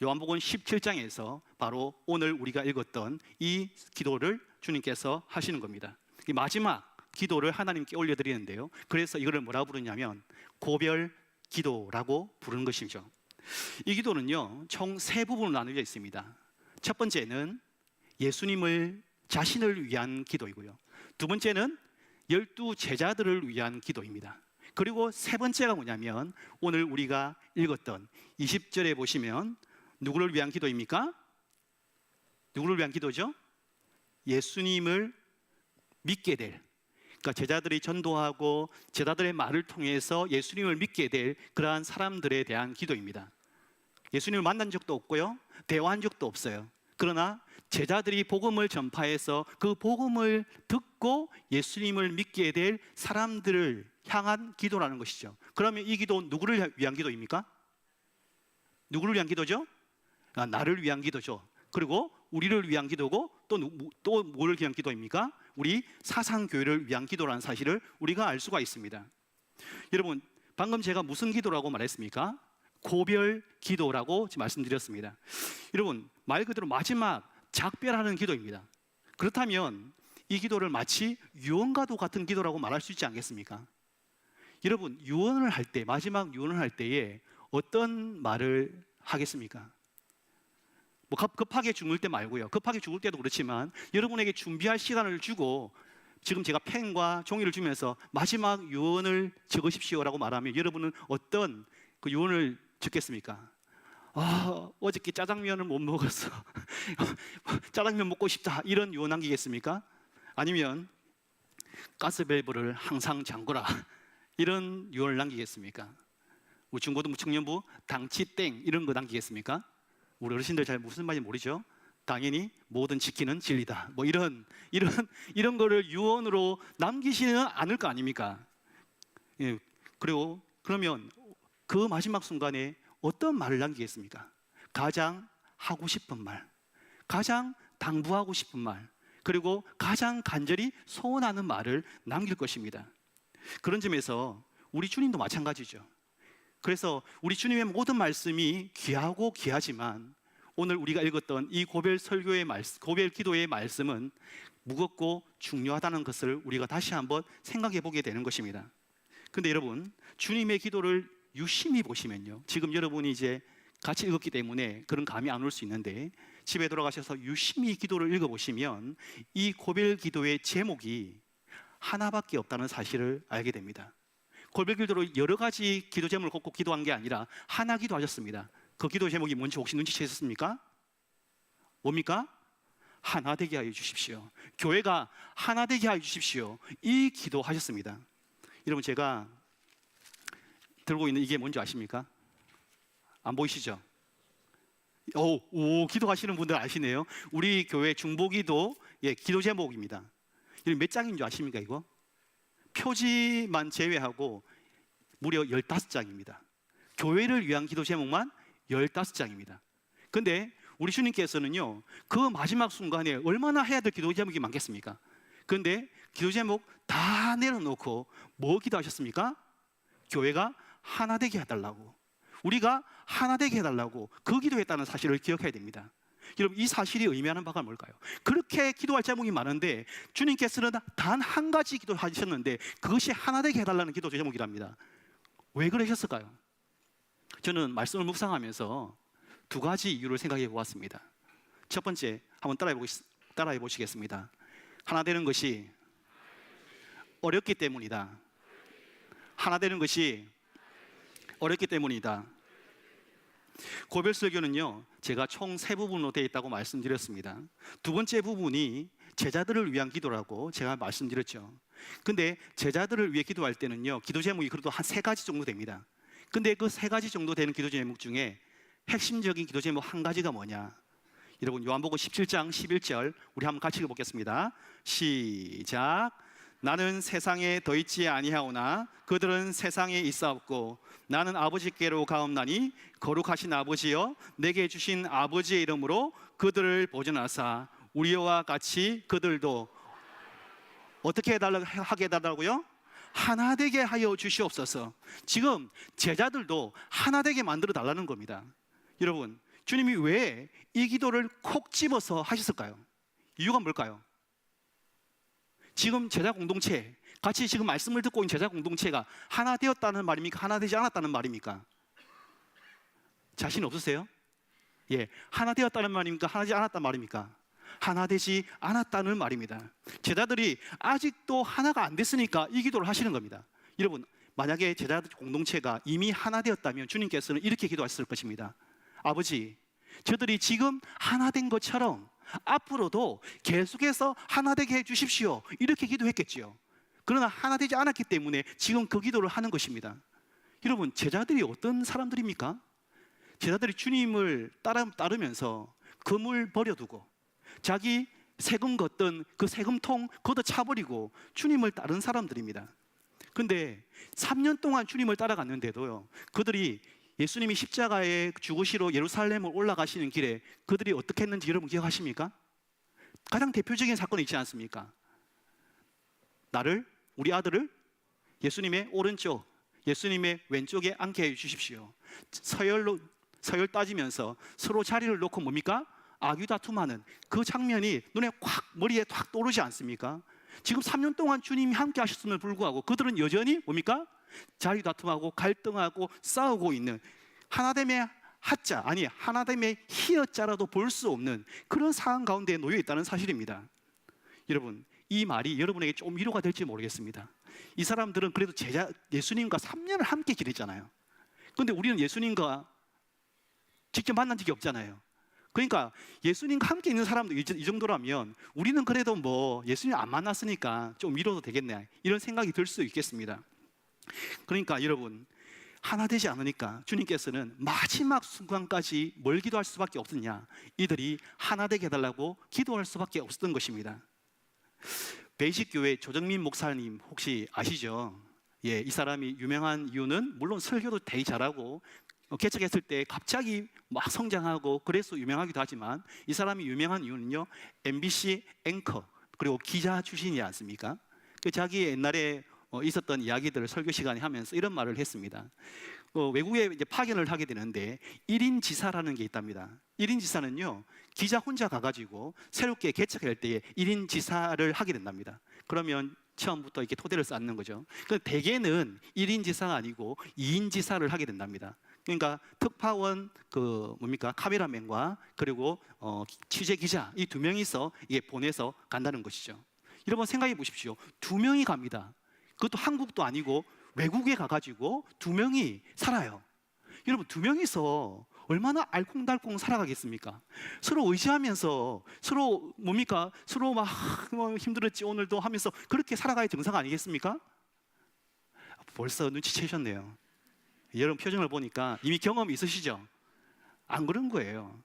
요한복음 17장에서 바로 오늘 우리가 읽었던 이 기도를 주님께서 하시는 겁니다. 이 마지막 기도를 하나님께 올려드리는데요, 그래서 이거를 뭐라고 부르냐면 고별 기도라고 부르는 것이죠. 이 기도는요, 총 세 부분으로 나누어져 있습니다. 첫 번째는 예수님을 자신을 위한 기도이고요, 두 번째는 12 제자들을 위한 기도입니다. 그리고 세 번째가 뭐냐면 오늘 우리가 읽었던 20절에 보시면 누구를 위한 기도입니까? 누구를 위한 기도죠? 예수님을 믿게 될, 그러니까 제자들이 전도하고 제자들의 말을 통해서 예수님을 믿게 될 그러한 사람들에 대한 기도입니다. 예수님을 만난 적도 없고요, 대화한 적도 없어요. 그러나 제자들이 복음을 전파해서 그 복음을 듣고 예수님을 믿게 될 사람들을 향한 기도라는 것이죠. 그러면 이 기도 누구를 위한 기도입니까? 누구를 위한 기도죠? 나를 위한 기도죠. 그리고 우리를 위한 기도고 또 뭐를 위한 기도입니까? 우리 사상교회를 위한 기도라는 사실을 우리가 알 수가 있습니다. 여러분, 방금 제가 무슨 기도라고 말했습니까? 고별 기도라고 말씀드렸습니다. 여러분, 말 그대로 마지막 작별하는 기도입니다. 그렇다면 이 기도를 마치 유언과도 같은 기도라고 말할 수 있지 않겠습니까? 여러분, 유언을 할 때, 마지막 유언을 할 때에 어떤 말을 하겠습니까? 뭐 급하게 죽을 때 말고요, 급하게 죽을 때도 그렇지만 여러분에게 준비할 시간을 주고 지금 제가 펜과 종이를 주면서 마지막 유언을 적으십시오라고 말하면 여러분은 어떤 그 유언을 적겠습니까? 어저께 짜장면을 못 먹었어 짜장면 먹고 싶다, 이런 유언 남기겠습니까? 아니면 가스밸브를 항상 잠그라, 이런 유언을 남기겠습니까? 우리 중고등부 청년부 당치땡 이런 거 남기겠습니까? 우리 어르신들 잘 무슨 말인지 모르죠? 당연히 모든 지키는 진리다, 뭐 이런 거를 유언으로 남기시는 않을 거 아닙니까? 예, 그리고 그러면 그 마지막 순간에 어떤 말을 남기겠습니까? 가장 하고 싶은 말, 가장 당부하고 싶은 말, 그리고 가장 간절히 소원하는 말을 남길 것입니다. 그런 점에서 우리 주님도 마찬가지죠. 그래서 우리 주님의 모든 말씀이 귀하고 귀하지만 오늘 우리가 읽었던 이 고별 설교의 말씀, 고별 기도의 말씀은 무겁고 중요하다는 것을 우리가 다시 한번 생각해 보게 되는 것입니다. 근데 여러분, 주님의 기도를 유심히 보시면요, 지금 여러분이 이제 같이 읽었기 때문에 그런 감이 안 올 수 있는데 집에 돌아가셔서 유심히 기도를 읽어보시면 이 고별 기도의 제목이 하나밖에 없다는 사실을 알게 됩니다. 고별 기도로 여러 가지 기도 제목을 꼽고 기도한 게 아니라 하나 기도하셨습니다. 그 기도 제목이 뭔지 혹시 눈치채셨습니까? 뭡니까? 하나 되게 하여 주십시오. 교회가 하나 되게 하여 주십시오. 이 기도하셨습니다. 여러분, 제가 들고 있는 이게 뭔지 아십니까? 안 보이시죠? 오, 기도하시는 분들 아시네요. 우리 교회 중보기도 기도 제목입니다. 몇 장인 줄 아십니까? 이거 표지만 제외하고 무려 15장입니다. 교회를 위한 기도 제목만 15장입니다. 근데 우리 주님께서는요, 그 마지막 순간에 얼마나 해야 될 기도 제목이 많겠습니까? 근데 기도 제목 다 내려놓고 뭐 기도하셨습니까? 교회가 하나 되게 해달라고, 우리가 하나 되게 해달라고 그 기도했다는 사실을 기억해야 됩니다. 여러분, 이 사실이 의미하는 바가 뭘까요? 그렇게 기도할 제목이 많은데 주님께서는 단 한 가지 기도하셨는데 그것이 하나 되게 해달라는 기도 제목이랍니다. 왜 그러셨을까요? 저는 말씀을 묵상하면서 두 가지 이유를 생각해 보았습니다. 첫 번째, 한번 따라해 보시겠습니다. 하나 되는 것이 어렵기 때문이다. 하나 되는 것이 어렵기 때문이다. 고별설교는요, 제가 총 세 부분으로 되어 있다고 말씀드렸습니다. 두 번째 부분이 제자들을 위한 기도라고 제가 말씀드렸죠. 근데 제자들을 위해 기도할 때는요, 기도 제목이 그래도 한 세 가지 정도 됩니다. 근데 그 세 가지 정도 되는 기도 제목 중에 핵심적인 기도 제목 한 가지가 뭐냐? 여러분, 요한복음 17장 11절 우리 한번 같이 읽어보겠습니다. 시작. 나는 세상에 더 있지 아니하오나 그들은 세상에 있사옵고 나는 아버지께로 가옵나니 거룩하신 아버지여 내게 주신 아버지의 이름으로 그들을 보존하사 우리와 같이 그들도 어떻게 하게 해달라고요? 하나 되게 하여 주시옵소서. 지금 제자들도 하나 되게 만들어 달라는 겁니다. 여러분, 주님이 왜 이 기도를 콕 집어서 하셨을까요? 이유가 뭘까요? 지금 제자 공동체, 같이 지금 말씀을 듣고 있는 제자 공동체가 하나 되었다는 말입니까? 하나 되지 않았다는 말입니까? 자신 없으세요? 예, 하나 되었다는 말입니까? 하나 되지 않았다는 말입니까? 하나 되지 않았다는 말입니다. 제자들이 아직도 하나가 안 됐으니까 이 기도를 하시는 겁니다. 여러분, 만약에 제자 공동체가 이미 하나 되었다면 주님께서는 이렇게 기도하셨을 것입니다. 아버지, 저들이 지금 하나 된 것처럼 앞으로도 계속해서 하나 되게 해주십시오. 이렇게 기도했겠지요. 그러나 하나 되지 않았기 때문에 지금 그 기도를 하는 것입니다. 여러분, 제자들이 어떤 사람들입니까? 제자들이 주님을 따르면서 금을 버려두고 자기 세금 걷던 그 세금통 걷어 차버리고 주님을 따른 사람들입니다. 근데 3년 동안 주님을 따라갔는데도요, 그들이 예수님이 십자가에 죽으시러 예루살렘을 올라가시는 길에 그들이 어떻게 했는지 여러분 기억하십니까? 가장 대표적인 사건이 있지 않습니까? 우리 아들을 예수님의 오른쪽, 예수님의 왼쪽에 앉게 해 주십시오. 서열 따지면서 서로 자리를 놓고 뭡니까? 아귀다툼하는 그 장면이 눈에 머리에 확 떠오르지 않습니까? 지금 3년 동안 주님이 함께 하셨음을 불구하고 그들은 여전히 뭡니까? 자유다툼하고 갈등하고 싸우고 있는 하나됨의 하자, 아니 하나됨의 희어자라도 볼 수 없는 그런 상황 가운데 놓여 있다는 사실입니다. 여러분, 이 말이 여러분에게 좀 위로가 될지 모르겠습니다. 이 사람들은 그래도 예수님과 3년을 함께 지냈잖아요. 그런데 우리는 예수님과 직접 만난 적이 없잖아요. 그러니까 예수님과 함께 있는 사람들 이 정도라면 우리는 그래도 뭐 예수님 안 만났으니까 좀 위로도 되겠네, 이런 생각이 들 수 있겠습니다. 그러니까 여러분, 하나 되지 않으니까 주님께서는 마지막 순간까지 뭘 기도할 수밖에 없었냐? 이들이 하나 되게 해달라고 기도할 수밖에 없었던 것입니다. 베이직교회 조정민 목사님 혹시 아시죠? 예, 이 사람이 유명한 이유는 물론 설교도 되게 잘하고 개척했을 때 갑자기 막 성장하고 그래서 유명하기도 하지만 이 사람이 유명한 이유는요, MBC 앵커 그리고 기자 출신이지 않습니까? 자기 옛날에 있었던 이야기들을 설교 시간에 하면서 이런 말을 했습니다. 외국에 이제 파견을 하게 되는데 1인 지사라는 게 있답니다. 1인 지사는요, 기자 혼자 가가지고 새롭게 개척할 때에 1인 지사를 하게 된답니다. 그러면 처음부터 이렇게 토대를 쌓는 거죠. 대개는 1인 지사가 아니고 2인 지사를 하게 된답니다. 그러니까 특파원 카메라맨과 그리고 취재 기자 이 두 명이서 이게 보내서 간다는 것이죠. 여러분 생각해 보십시오. 두 명이 갑니다. 그것도 한국도 아니고 외국에 가가지고 두 명이 살아요. 여러분, 두 명이서 얼마나 알콩달콩 살아가겠습니까? 서로 의지하면서 서로 서로 막 힘들었지 오늘도 하면서 그렇게 살아가야 정상 아니겠습니까? 벌써 눈치채셨네요. 여러분 표정을 보니까 이미 경험이 있으시죠? 안 그런 거예요.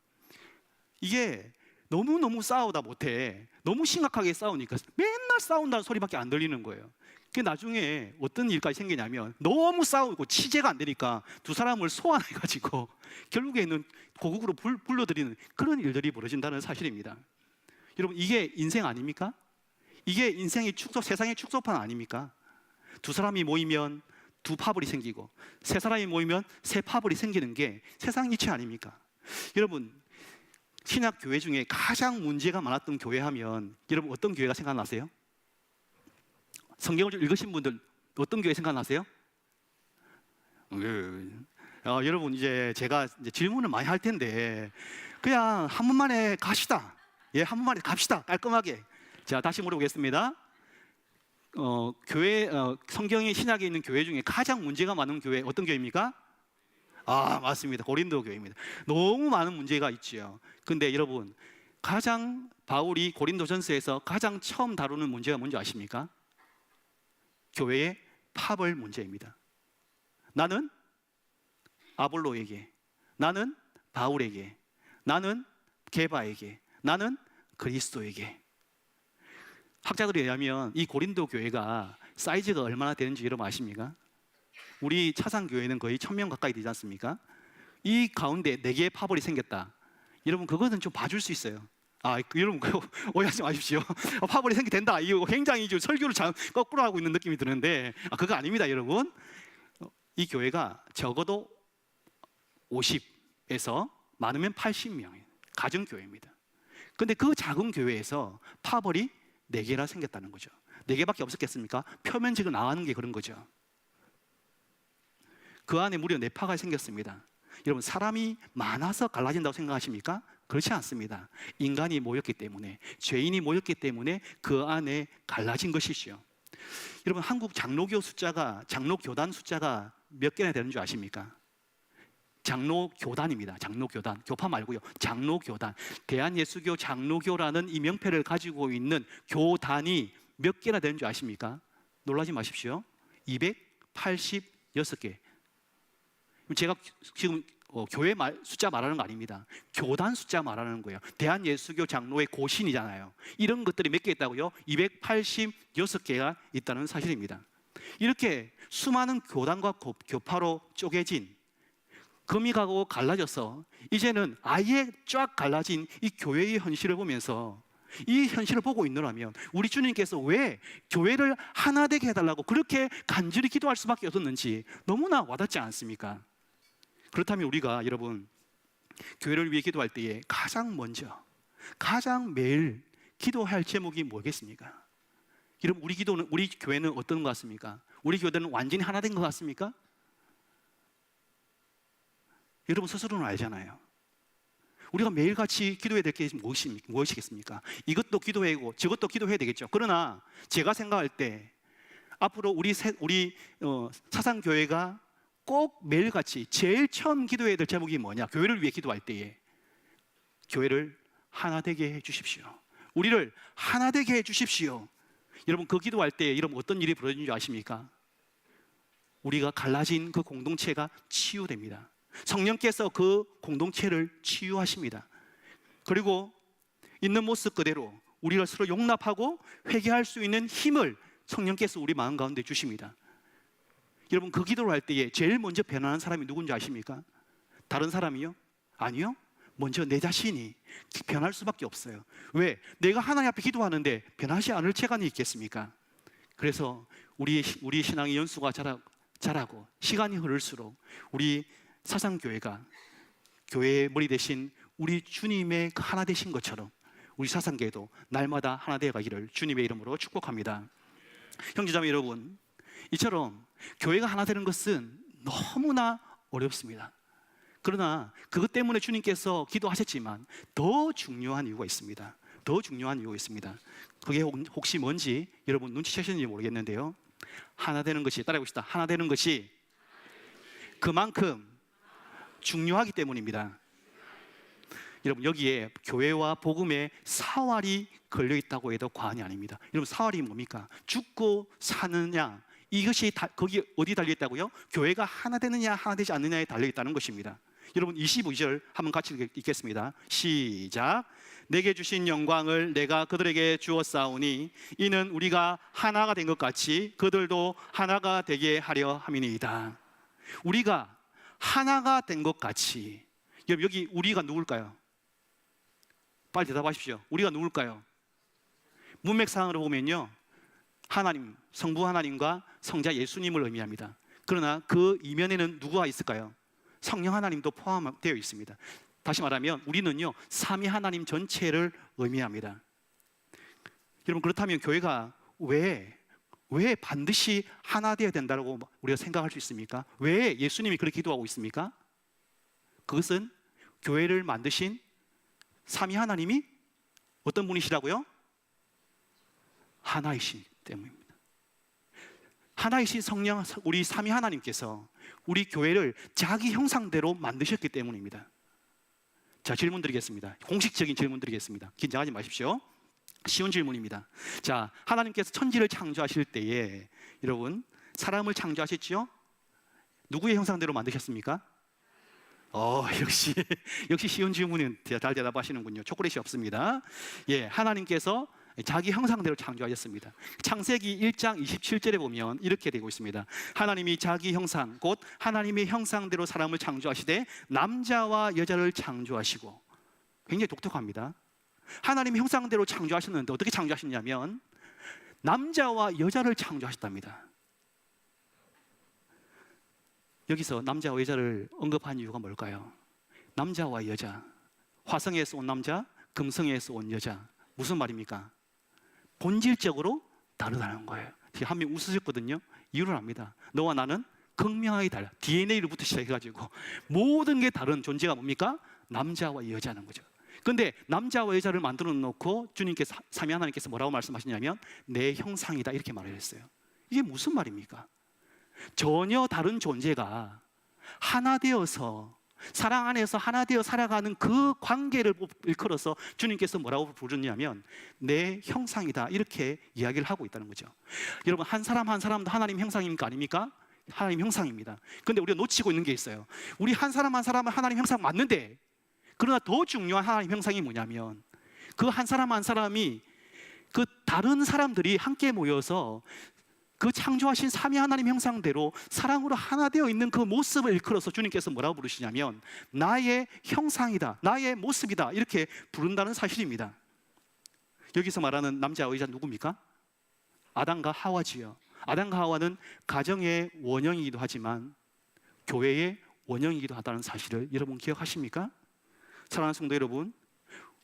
이게 너무너무 싸우다 못해 너무 심각하게 싸우니까 맨날 싸운다는 소리밖에 안 들리는 거예요. 그 나중에 어떤 일까지 생기냐면 너무 싸우고 치재가 안 되니까 두 사람을 소환해가지고 결국에는 고국으로 불러들이는 그런 일들이 벌어진다는 사실입니다. 여러분, 이게 인생 아닙니까? 이게 인생의 세상의 축소판 아닙니까? 두 사람이 모이면 두 파벌이 생기고 세 사람이 모이면 세 파벌이 생기는 게 세상 이치 아닙니까? 여러분, 신약 교회 중에 가장 문제가 많았던 교회 하면 여러분 어떤 교회가 생각나세요? 성경을 좀 읽으신 분들 어떤 교회 생각나세요? 여러분 이제 제가 이제 질문을 많이 할 텐데 그냥 한 번만에 갑시다. 예, 한 번만에 갑시다. 깔끔하게. 자, 다시 물어보겠습니다. 교회 성경의 신약에 있는 교회 중에 가장 문제가 많은 교회 어떤 교회입니까? 아, 맞습니다. 고린도 교회입니다. 너무 많은 문제가 있지요. 근데 여러분 가장 바울이 고린도전서에서 가장 처음 다루는 문제가 뭔지 아십니까? 교회의 파벌 문제입니다. 나는 아볼로에게, 나는 바울에게, 나는 게바에게, 나는 그리스도에게. 학자들에 의하면 이 고린도 교회가 사이즈가 얼마나 되는지 여러분 아십니까? 우리 차상교회는 거의 1000명 가까이 되지 않습니까? 이 가운데 4개의 파벌이 생겼다. 여러분 그거는 좀 봐줄 수 있어요. 여러분 오해하지 마십시오. 파벌이 생기된다. 이거 굉장히 좀 설교를 거꾸로 하고 있는 느낌이 드는데 그거 아닙니다, 여러분. 이 교회가 적어도 50에서 많으면 80명의 가정교회입니다. 근데 그 작은 교회에서 파벌이 4개나 생겼다는 거죠. 4개밖에 없었겠습니까? 표면적으로 나가는 게 그런 거죠. 그 안에 무려 4파가 생겼습니다. 여러분 사람이 많아서 갈라진다고 생각하십니까? 그렇지 않습니다. 인간이 모였기 때문에, 죄인이 모였기 때문에 그 안에 갈라진 것이죠. 여러분 한국 장로교단 숫자가 몇 개나 되는 줄 아십니까? 장로교단입니다. 장로교단. 교파 말고요. 장로교단. 대한예수교 장로교라는 이 명패를 가지고 있는 교단이 몇 개나 되는 줄 아십니까? 놀라지 마십시오. 286개. 제가 지금 교회 숫자 말하는 거 아닙니다. 교단 숫자 말하는 거예요. 대한예수교 장로의 고신이잖아요. 이런 것들이 몇 개 있다고요? 286개가 있다는 사실입니다. 이렇게 수많은 교단과 교파로 쪼개진, 금이 가고 갈라져서 이제는 아예 쫙 갈라진 이 교회의 현실을 보면서 이 현실을 보고 있노라면 우리 주님께서 왜 교회를 하나 되게 해달라고 그렇게 간절히 기도할 수밖에 없었는지 너무나 와닿지 않습니까? 그렇다면 우리가 여러분 교회를 위해 기도할 때에 가장 먼저 가장 매일 기도할 제목이 뭐겠습니까? 여러분 우리 교회는 어떤 것 같습니까? 우리 교회는 완전히 하나 된 것 같습니까? 여러분 스스로는 알잖아요. 우리가 매일같이 기도해야 될 게 무엇이겠습니까? 이것도 기도해야고 저것도 기도해야 되겠죠. 그러나 제가 생각할 때 앞으로 우리 사상교회가 꼭 매일같이 제일 처음 기도해야 될 제목이 뭐냐? 교회를 위해 기도할 때에 교회를 하나 되게 해주십시오. 우리를 하나 되게 해주십시오. 여러분 그 기도할 때 여러분 어떤 일이 벌어지는 줄 아십니까? 우리가 갈라진 그 공동체가 치유됩니다. 성령께서 그 공동체를 치유하십니다. 그리고 있는 모습 그대로 우리를 서로 용납하고 회개할 수 있는 힘을 성령께서 우리 마음 가운데 주십니다. 여러분 그 기도를 할 때에 제일 먼저 변하는 사람이 누군지 아십니까? 다른 사람이요? 아니요. 먼저 내 자신이 변할 수밖에 없어요. 왜? 내가 하나님 앞에 기도하는데 변하지 않을 재간이 있겠습니까? 그래서 우리 신앙의 연수가 자라고 시간이 흐를수록 우리 사상교회가 교회의 머리 대신 우리 주님의 그 하나 되신 것처럼 우리 사상교회도 날마다 하나 되어 가기를 주님의 이름으로 축복합니다. 형제자매 여러분, 이처럼 교회가 하나 되는 것은 너무나 어렵습니다. 그러나 그것 때문에 주님께서 기도하셨지만 더 중요한 이유가 있습니다. 더 중요한 이유가 있습니다. 그게 혹시 뭔지 여러분 눈치채셨는지 모르겠는데요. 하나 되는 것이, 따라해봅시다. 하나 되는 것이 그만큼 중요하기 때문입니다. 여러분 여기에 교회와 복음의 사활이 걸려있다고 해도 과언이 아닙니다. 여러분 사활이 뭡니까? 죽고 사느냐, 이것이 거기 어디 달려있다고요? 교회가 하나 되느냐 하나 되지 않느냐에 달려있다는 것입니다. 여러분 22절 한번 같이 읽겠습니다. 시작. 내게 주신 영광을 내가 그들에게 주었사오니 이는 우리가 하나가 된 것 같이 그들도 하나가 되게 하려 함이니이다. 우리가 하나가 된 것 같이. 여기 우리가 누굴까요? 빨리 대답하십시오. 우리가 누굴까요? 문맥상으로 보면요, 하나님, 성부 하나님과 성자 예수님을 의미합니다. 그러나 그 이면에는 누구가 있을까요? 성령 하나님도 포함되어 있습니다. 다시 말하면 우리는요 삼위 하나님 전체를 의미합니다. 여러분 그렇다면 교회가 왜 왜 반드시 하나 되어야 된다고 우리가 생각할 수 있습니까? 왜 예수님이 그렇게 기도하고 있습니까? 그것은 교회를 만드신 삼위 하나님이 어떤 분이시라고요? 하나이신 때문입니다. 하나이신 성령, 우리 삼위 하나님께서 우리 교회를 자기 형상대로 만드셨기 때문입니다. 자, 질문 드리겠습니다. 공식적인 질문 드리겠습니다. 긴장하지 마십시오. 쉬운 질문입니다. 자, 하나님께서 천지를 창조하실 때에 여러분 사람을 창조하셨죠? 누구의 형상대로 만드셨습니까? 역시 쉬운 질문은 잘 대답하시는군요. 초콜릿이 없습니다. 예, 하나님께서 자기 형상대로 창조하셨습니다. 창세기 1장 27절에 보면 이렇게 되고 있습니다. 하나님이 자기 형상 곧 하나님의 형상대로 사람을 창조하시되 남자와 여자를 창조하시고, 굉장히 독특합니다. 하나님의 형상대로 창조하셨는데 어떻게 창조하셨냐면 남자와 여자를 창조하셨답니다. 여기서 남자와 여자를 언급한 이유가 뭘까요? 남자와 여자, 화성에서 온 남자, 금성에서 온 여자, 무슨 말입니까? 본질적으로 다르다는 거예요. 한 명 웃으셨거든요. 이유를 압니다. 너와 나는 극명하게 달라. DNA로부터 시작해가지고 모든 게 다른 존재가 뭡니까? 남자와 여자는 거죠. 그런데 남자와 여자를 만들어 놓고 주님께서, 삼위 하나님께서 뭐라고 말씀하시냐면 내 형상이다 이렇게 말했어요. 이게 무슨 말입니까? 전혀 다른 존재가 하나 되어서 사랑 안에서 하나 되어 살아가는 그 관계를 일컬어서 주님께서 뭐라고 부르냐면 내 형상이다 이렇게 이야기를 하고 있다는 거죠. 여러분, 한 사람 한 사람도 하나님 형상입니까? 아닙니까? 하나님 형상입니다. 그런데 우리가 놓치고 있는 게 있어요. 우리 한 사람 한 사람은 하나님 형상 맞는데, 그러나 더 중요한 하나님 형상이 뭐냐면 그 한 사람 한 사람이 그 다른 사람들이 함께 모여서 그 창조하신 삼위 하나님 형상대로 사랑으로 하나 되어 있는 그 모습을 일컬어서 주님께서 뭐라고 부르시냐면 나의 형상이다, 나의 모습이다 이렇게 부른다는 사실입니다. 여기서 말하는 남자와 여자 누굽니까? 아담과 하와지요. 아담과 하와는 가정의 원형이기도 하지만 교회의 원형이기도 하다는 사실을 여러분 기억하십니까? 사랑하는 성도 여러분,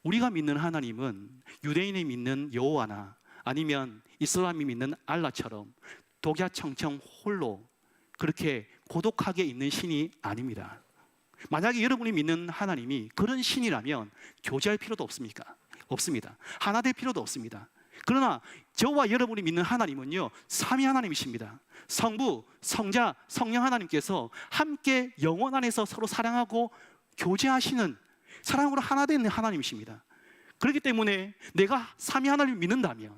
우리가 믿는 하나님은 유대인이 믿는 여호와나 아니면 이슬람이 믿는 알라처럼 독야청청 홀로 그렇게 고독하게 있는 신이 아닙니다. 만약에 여러분이 믿는 하나님이 그런 신이라면 교제할 필요도 없습니까? 없습니다. 하나 될 필요도 없습니다. 그러나 저와 여러분이 믿는 하나님은요, 삼위 하나님이십니다. 성부, 성자, 성령 하나님께서 함께 영원 안에서 서로 사랑하고 교제하시는, 사랑으로 하나 되는 하나님이십니다. 그렇기 때문에 내가 삼위 하나님을 믿는다면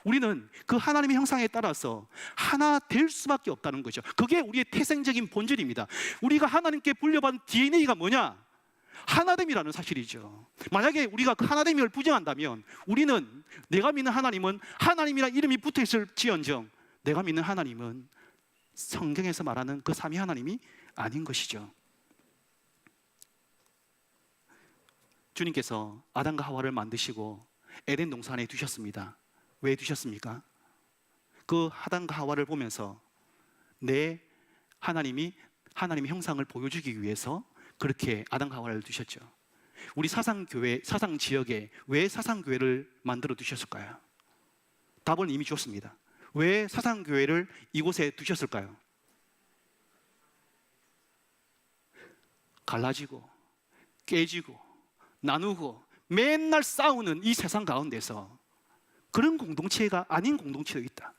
우리는 그 하나님의 형상에 따라서 하나 될 수밖에 없다는 거죠. 그게 우리의 태생적인 본질입니다. 우리가 하나님께 물려받은 DNA가 뭐냐? 하나됨이라는 사실이죠. 만약에 우리가 그 하나됨을 부정한다면 우리는, 내가 믿는 하나님은 하나님이라는 이름이 붙어있을지언정 내가 믿는 하나님은 성경에서 말하는 그 삼위 하나님이 아닌 것이죠. 주님께서 아담과 하와를 만드시고 에덴 동산에 두셨습니다. 왜 두셨습니까? 그 아담과 하와를 보면서 내 하나님의 형상을 보여주기 위해서 그렇게 아담과 하와를 두셨죠. 우리 사상교회, 사상지역에 왜 사상교회를 만들어 두셨을까요? 답은 이미 줬습니다. 왜 사상교회를 이곳에 두셨을까요? 갈라지고 깨지고 나누고 맨날 싸우는 이 세상 가운데서 그런 공동체가 아닌 공동체가 있다.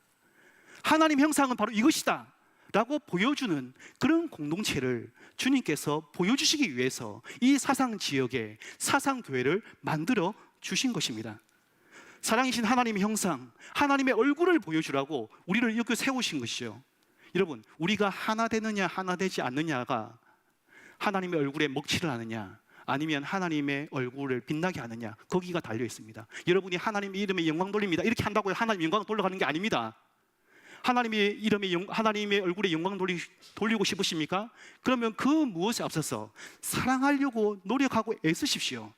하나님 형상은 바로 이것이다 라고 보여주는 그런 공동체를 주님께서 보여주시기 위해서 이 사상지역에 사상교회를 만들어 주신 것입니다. 사랑이신 하나님의 형상, 하나님의 얼굴을 보여주라고 우리를 이렇게 세우신 것이죠. 여러분, 우리가 하나 되느냐 하나 되지 않느냐가 하나님의 얼굴에 먹칠을 하느냐 아니면 하나님의 얼굴을 빛나게 하느냐, 거기가 달려 있습니다. 여러분이 하나님의 이름에 영광 돌립니다 이렇게 한다고 하나님 영광 돌려가는 게 아닙니다. 하나님의 이름에 하나님의 얼굴에 영광 돌리고 싶으십니까? 그러면 그 무엇에 앞서서 사랑하려고 노력하고 애쓰십시오.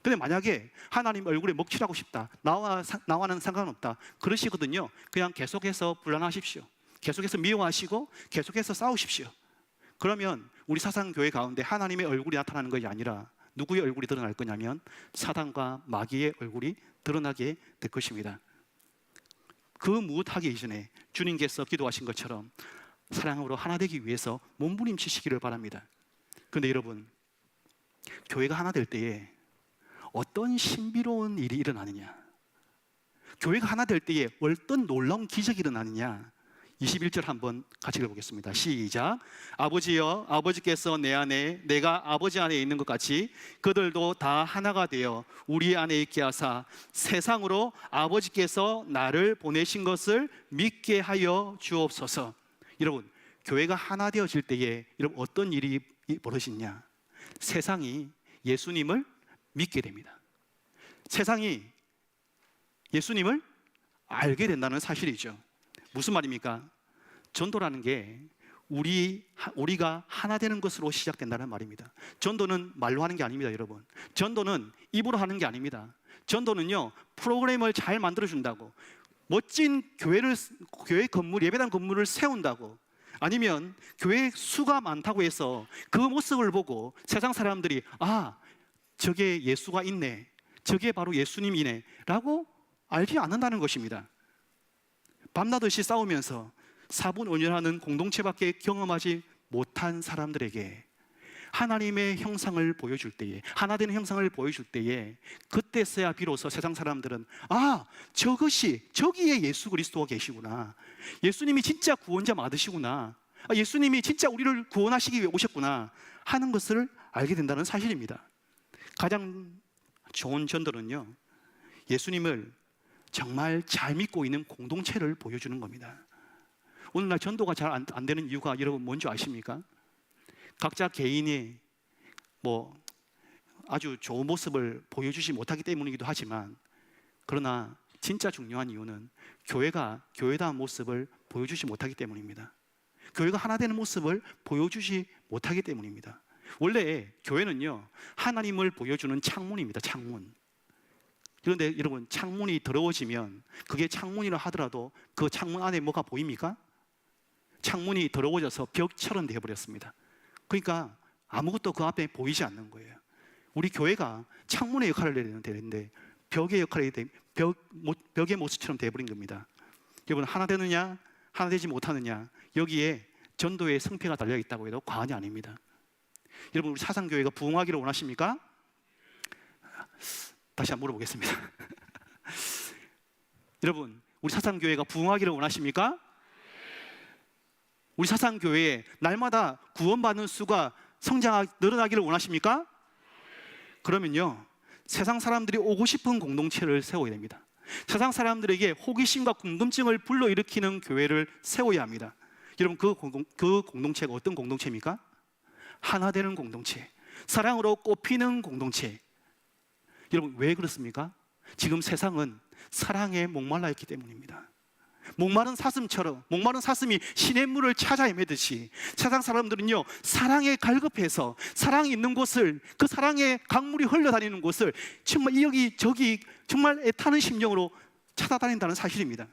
근데 만약에 하나님 얼굴에 먹칠하고 싶다, 나와는 상관없다 그러시거든요. 그냥 계속해서 불안하십시오. 계속해서 미워하시고 계속해서 싸우십시오. 그러면 우리 사상교회 가운데 하나님의 얼굴이 나타나는 것이 아니라 누구의 얼굴이 드러날 거냐면 사단과 마귀의 얼굴이 드러나게 될 것입니다. 그 무엇하기 이전에 주님께서 기도하신 것처럼 사랑으로 하나 되기 위해서 몸부림치시기를 바랍니다. 그런데 여러분, 교회가 하나 될 때에 어떤 신비로운 일이 일어나느냐, 교회가 하나 될 때에 어떤 놀라운 기적이 일어나느냐, 21절 한번 같이 읽어보겠습니다. 시작. 아버지여, 아버지께서 내 안에, 내가 아버지 안에 있는 것 같이 그들도 다 하나가 되어 우리 안에 있게 하사 세상으로 아버지께서 나를 보내신 것을 믿게 하여 주옵소서. 여러분, 교회가 하나 되어질 때에 여러분 어떤 일이 벌어지냐? 세상이 예수님을 믿게 됩니다. 세상이 예수님을 알게 된다는 사실이죠. 무슨 말입니까? 전도라는 게 우리가 하나 되는 것으로 시작된다는 말입니다. 전도는 말로 하는 게 아닙니다, 여러분. 전도는 입으로 하는 게 아닙니다. 전도는요, 프로그램을 잘 만들어준다고, 멋진 교회 건물, 예배당 건물을 세운다고, 아니면 교회 수가 많다고 해서 그 모습을 보고 세상 사람들이 아, 저게 예수가 있네, 저게 바로 예수님이네 라고 알지 않는다는 것입니다. 밤낮없이 싸우면서 사분온연하는 공동체밖에 경험하지 못한 사람들에게 하나님의 형상을 보여줄 때에, 하나 되는 형상을 보여줄 때에, 그때서야 비로소 세상 사람들은 아, 저기에 예수 그리스도가 계시구나, 예수님이 진짜 구원자 맞으시구나, 예수님이 진짜 우리를 구원하시기 위해 오셨구나 하는 것을 알게 된다는 사실입니다. 가장 좋은 전도는요, 예수님을 정말 잘 믿고 있는 공동체를 보여주는 겁니다. 오늘날 전도가 잘 안 되는 이유가 여러분 뭔지 아십니까? 각자 개인이 아주 좋은 모습을 보여주지 못하기 때문이기도 하지만, 그러나 진짜 중요한 이유는 교회가 교회다운 모습을 보여주지 못하기 때문입니다. 교회가 하나 되는 모습을 보여주지 못하기 때문입니다. 원래 교회는요, 하나님을 보여주는 창문입니다. 창문. 그런데 여러분, 창문이 더러워지면, 그게 창문이라 하더라도 그 창문 안에 뭐가 보입니까? 창문이 더러워져서 벽처럼 되어버렸습니다. 그러니까 아무것도 그 앞에 보이지 않는 거예요. 우리 교회가 창문의 역할을 해야 되는데 벽의 역할이 벽의 모습처럼 되어버린 겁니다. 여러분, 하나 되느냐 하나 되지 못하느냐, 여기에 전도의 성패가 달려있다고 해도 과언이 아닙니다. 여러분, 우리 사상교회가 부흥하기를 원하십니까? 다시 한번 물어보겠습니다. 여러분, 우리 사상교회가 부흥하기를 원하십니까? 우리 사상교회에 날마다 구원받는 수가 늘어나기를 원하십니까? 그러면요, 세상 사람들이 오고 싶은 공동체를 세워야 됩니다. 세상 사람들에게 호기심과 궁금증을 불러일으키는 교회를 세워야 합니다. 여러분, 그 공동체가 어떤 공동체입니까? 하나 되는 공동체, 사랑으로 꽃피는 공동체. 여러분, 왜 그렇습니까? 지금 세상은 사랑에 목말라 있기 때문입니다. 목마른 사슴이 시냇물을 찾아 헤매듯이 세상 사람들은요, 사랑에 갈급해서 사랑이 있는 곳을, 그 사랑의 강물이 흘러다니는 곳을 정말 여기저기 정말 애타는 심정으로 찾아다닌다는 사실입니다.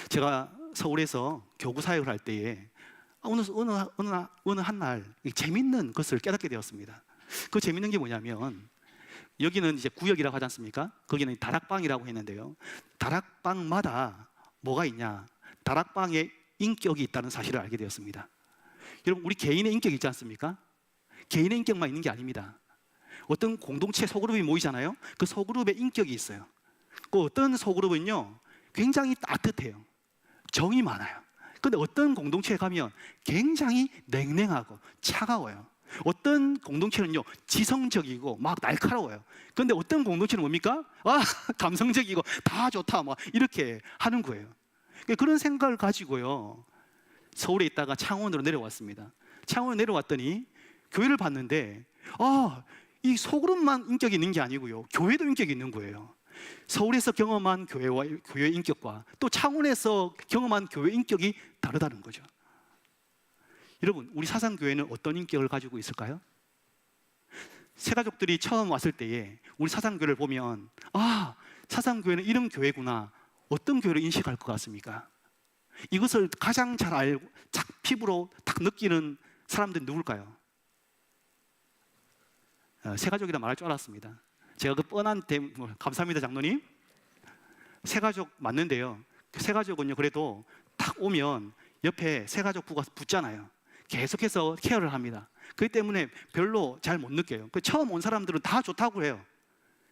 제가 서울에서 교구 사역을 할 때에 어느 한 날 재밌는 것을 깨닫게 되었습니다. 그 재밌는 게 뭐냐면, 여기는 이제 구역이라고 하지 않습니까? 거기는 다락방이라고 했는데요, 다락방마다 뭐가 있냐? 다락방에 인격이 있다는 사실을 알게 되었습니다. 여러분, 우리 개인의 인격이 있지 않습니까? 개인의 인격만 있는 게 아닙니다. 어떤 공동체 소그룹이 모이잖아요. 그 소그룹에 인격이 있어요. 그 어떤 소그룹은요, 굉장히 따뜻해요. 정이 많아요. 근데 어떤 공동체에 가면 굉장히 냉랭하고 차가워요. 어떤 공동체는요, 지성적이고 막 날카로워요. 그런데 어떤 공동체는 뭡니까? 감성적이고 다 좋다 막 이렇게 하는 거예요. 그런 생각을 가지고요, 서울에 있다가 창원으로 내려왔습니다. 창원에 내려왔더니 교회를 봤는데 이 소그룹만 인격이 있는 게 아니고요, 교회도 인격이 있는 거예요. 서울에서 경험한 교회의 인격과 또 창원에서 경험한 교회 인격이 다르다는 거죠. 여러분, 우리 사상교회는 어떤 인격을 가지고 있을까요? 새가족들이 처음 왔을 때에 우리 사상교회를 보면 사상교회는 이런 교회구나, 어떤 교회를 인식할 것 같습니까? 이것을 가장 잘 알고 피부로 딱 느끼는 사람들은 누굴까요? 새가족이라 말할 줄 알았습니다. 제가 그 뻔한 감사합니다 장로님. 새가족 맞는데요. 그 새가족은요, 그래도 딱 오면 옆에 새가족부가 붙잖아요. 계속해서 케어를 합니다. 그렇기 때문에 별로 잘 못 느껴요. 그 처음 온 사람들은 다 좋다고 해요.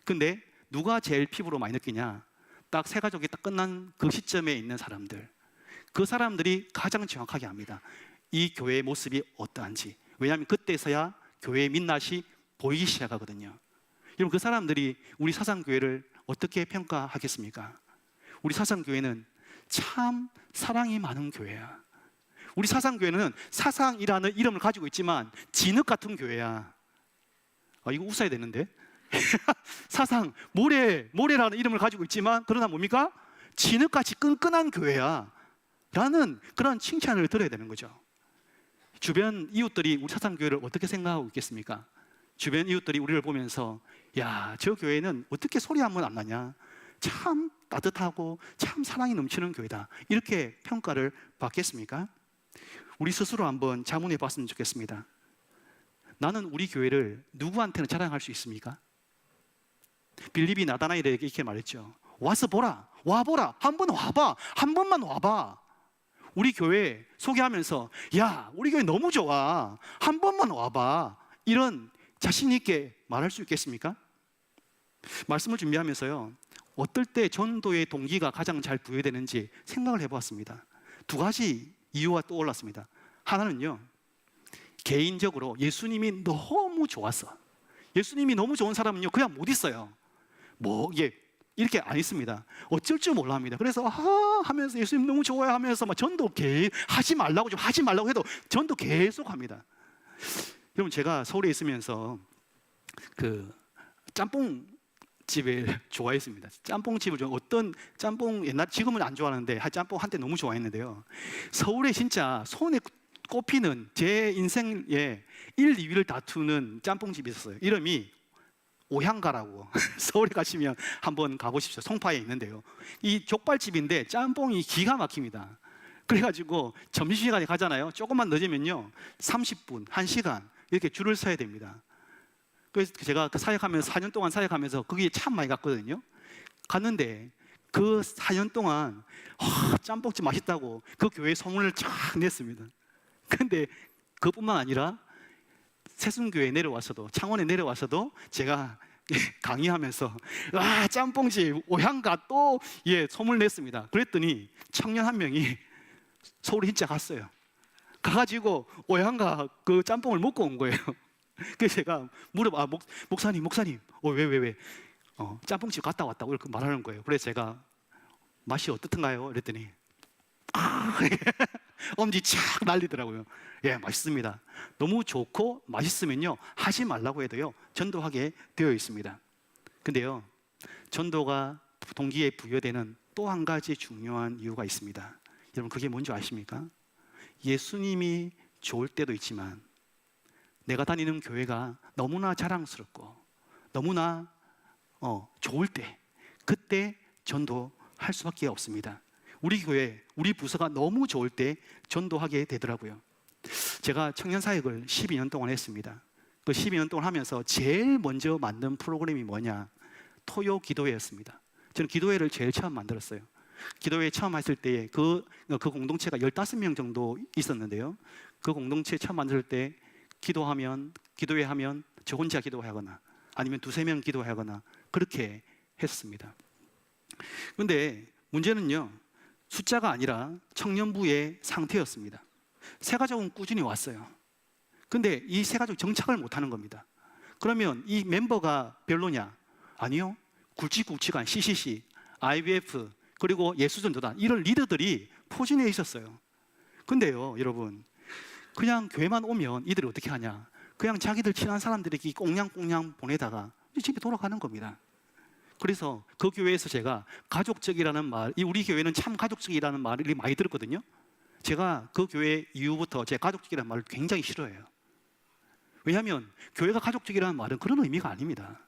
근데 누가 제일 피부로 많이 느끼냐? 딱 새가족이 딱 끝난 그 시점에 있는 사람들. 그 사람들이 가장 정확하게 압니다. 이 교회의 모습이 어떠한지. 왜냐하면 그때서야 교회의 민낯이 보이기 시작하거든요. 여러분, 그 사람들이 우리 사상교회를 어떻게 평가하겠습니까? 우리 사상교회는 참 사랑이 많은 교회야. 우리 사상교회는 사상이라는 이름을 가지고 있지만 진흙 같은 교회야. 이거 웃어야 되는데. 사상, 모래라는 이름을 가지고 있지만 그러나 뭡니까? 진흙같이 끈끈한 교회야 라는 그런 칭찬을 들어야 되는 거죠. 주변 이웃들이 우리 사상교회를 어떻게 생각하고 있겠습니까? 주변 이웃들이 우리를 보면서 야, 저 교회는 어떻게 소리 한 번 안 나냐? 참 따뜻하고 참 사랑이 넘치는 교회다. 이렇게 평가를 받겠습니까? 우리 스스로 한번 자문해 봤으면 좋겠습니다. 나는 우리 교회를 누구한테는 자랑할 수 있습니까? 빌립이 나다나엘에게 이렇게 말했죠. 와서 보라, 와보라, 한 번 와봐, 한 번만 와봐. 우리 교회 소개하면서 야, 우리 교회 너무 좋아, 한 번만 와봐. 이런 자신 있게 말할 수 있겠습니까? 말씀을 준비하면서요, 어떨 때 전도의 동기가 가장 잘 부여되는지 생각을 해보았습니다. 두 가지 이유가 떠올랐습니다. 하나는요, 개인적으로 예수님이 너무 좋았어. 예수님이 너무 좋은 사람은요, 그냥 못 있어요. 이렇게 안 있습니다. 어쩔 줄 몰라 합니다. 그래서 하면서 예수님 너무 좋아요 하면서 막 전도 하지 말라고 해도 전도 계속 합니다. 여러분, 제가 서울에 있으면서 그 짬뽕 집을 좋아했습니다. 짬뽕집을 어떤 짬뽕 지금은 안 좋아하는데 짬뽕 한때 너무 좋아했는데요. 서울에 진짜 손에 꼽히는 제 인생의 1, 2위를 다투는 짬뽕집이 있었어요. 이름이 오향가라고. 서울에 가시면 한번 가보십시오. 송파에 있는데요. 이 족발집인데 짬뽕이 기가 막힙니다. 그래가지고 점심시간에 가잖아요. 조금만 늦으면요 30분, 1시간 이렇게 줄을 서야 됩니다. 그래서 제가 그 사역하면서 4년 동안 사역하면서 거기에 참 많이 갔거든요. 갔는데 그 4년 동안 짬뽕집 맛있다고 그 교회 소문을 쫙 냈습니다. 근데 그뿐만 아니라 세순교회에 내려와서도, 창원에 내려와서도 제가 강의하면서 짬뽕집 오향가 또 소문을 냈습니다. 그랬더니 청년 한 명이 서울에 진짜 갔어요. 가가지고 오향가 그 짬뽕을 먹고 온 거예요. 그래서 제가 목사님 왜 짬뽕집 갔다 왔다고 이렇게 말하는 거예요. 그래서 제가 맛이 어떻던가요? 그랬더니 엄지 착 날리더라고요. 맛있습니다. 너무 좋고 맛있으면요 하지 말라고 해도요 전도하게 되어 있습니다. 근데요, 전도가 동기에 부여되는 또 한 가지 중요한 이유가 있습니다. 여러분, 그게 뭔지 아십니까? 예수님이 좋을 때도 있지만 내가 다니는 교회가 너무나 자랑스럽고 너무나 좋을 때, 그때 전도할 수밖에 없습니다. 우리 교회, 우리 부서가 너무 좋을 때 전도하게 되더라고요. 제가 청년 사역을 12년 동안 했습니다. 그 12년 동안 하면서 제일 먼저 만든 프로그램이 뭐냐? 토요 기도회였습니다. 저는 기도회를 제일 처음 만들었어요. 기도회 처음 했을 때에 그 공동체가 15명 정도 있었는데요. 그 공동체 처음 만들 때 기도회 하면 저 혼자 기도하거나 아니면 2-3명 기도하거나 그렇게 했습니다. 근데 문제는요, 숫자가 아니라 청년부의 상태였습니다. 새가족은 꾸준히 왔어요. 근데 이 새가족 정착을 못하는 겁니다. 그러면 이 멤버가 별로냐? 아니요. 굵직굵직한 CCC, IBF, 그리고 예수전도단, 이런 리더들이 포진해 있었어요. 근데요, 여러분, 그냥 교회만 오면 이들이 어떻게 하냐? 그냥 자기들 친한 사람들에게 꽁냥꽁냥 보내다가 집에 돌아가는 겁니다. 그래서 그 교회에서 제가 가족적이라는 말, 우리 교회는 참 가족적이라는 말을 많이 들었거든요. 제가 그 교회 이후부터 제 가족적이라는 말을 굉장히 싫어해요. 왜냐하면 교회가 가족적이라는 말은 그런 의미가 아닙니다.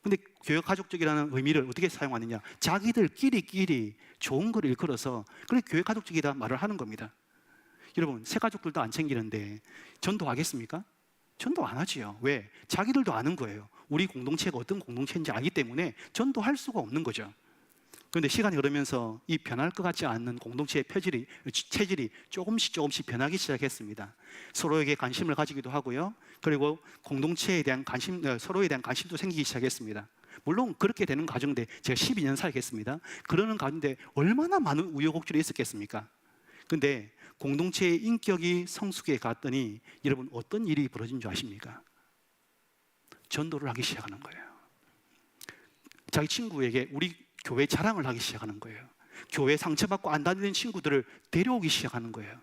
근데 교회가 가족적이라는 의미를 어떻게 사용하느냐? 자기들끼리 좋은 걸 일컬어서 그래 교회 가족적이라는 말을 하는 겁니다. 여러분, 새 가족들도 안 챙기는데 전도하겠습니까? 전도 안 하지요. 왜? 자기들도 아는 거예요. 우리 공동체가 어떤 공동체인지 알기 때문에 전도할 수가 없는 거죠. 그런데 시간이 흐르면서 이 변할 것 같지 않는 공동체의 체질이 조금씩 변하기 시작했습니다. 서로에게 관심을 가지기도 하고요. 그리고 공동체에 대한 서로에 대한 관심도 생기기 시작했습니다. 물론 그렇게 되는 가정인데 제가 12년 살겠습니다. 그러는 가운데 얼마나 많은 우여곡절이 있었겠습니까? 근데 공동체의 인격이 성숙해 갔더니 여러분 어떤 일이 벌어진 줄 아십니까? 전도를 하기 시작하는 거예요. 자기 친구에게 우리 교회 자랑을 하기 시작하는 거예요. 교회 상처받고 안 다니는 친구들을 데려오기 시작하는 거예요.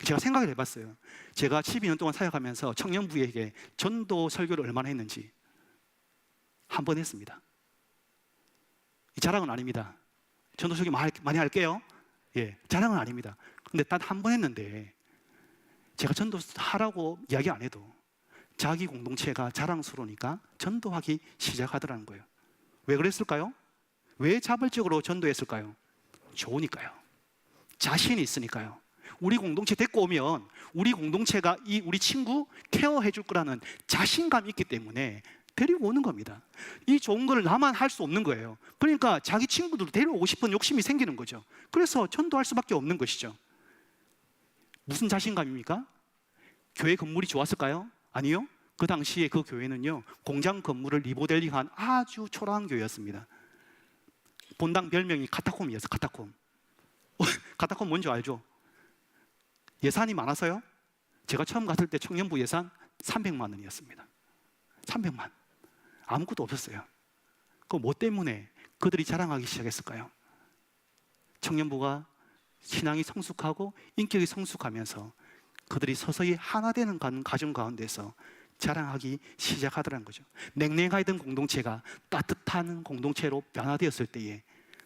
제가 생각을 해봤어요. 제가 12년 동안 사역하면서 청년부에게 전도 설교를 얼마나 했는지 한 번 했습니다. 이 자랑은 아닙니다. 전도 설교 많이 할게요. 예, 자랑은 아닙니다. 근데 단 한 번 했는데 제가 전도 하라고 이야기 안 해도 자기 공동체가 자랑스러우니까 전도하기 시작하더라는 거예요. 왜 그랬을까요? 왜 자발적으로 전도했을까요? 좋으니까요. 자신이 있으니까요. 우리 공동체 데리고 오면 우리 공동체가 우리 친구 케어해 줄 거라는 자신감이 있기 때문에 데리고 오는 겁니다. 이 좋은 걸 나만 할 수 없는 거예요. 그러니까 자기 친구들을 데려오고 싶은 욕심이 생기는 거죠. 그래서 전도할 수밖에 없는 것이죠. 무슨 자신감입니까? 교회 건물이 좋았을까요? 아니요. 그 당시에 그 교회는요, 공장 건물을 리모델링한 아주 초라한 교회였습니다. 본당 별명이 카타콤이었어요. 카타콤. 카타콤 뭔지 알죠? 예산이 많아서요. 제가 처음 갔을 때 청년부 예산 300만 원이었습니다. 300만. 아무것도 없었어요. 그 뭐 때문에 그들이 자랑하기 시작했을까요? 청년부가 신앙이 성숙하고 인격이 성숙하면서 그들이 서서히 하나 되는 가정 가운데서 자랑하기 시작하더라는 거죠. 냉랭하던 공동체가 따뜻한 공동체로 변화되었을 때에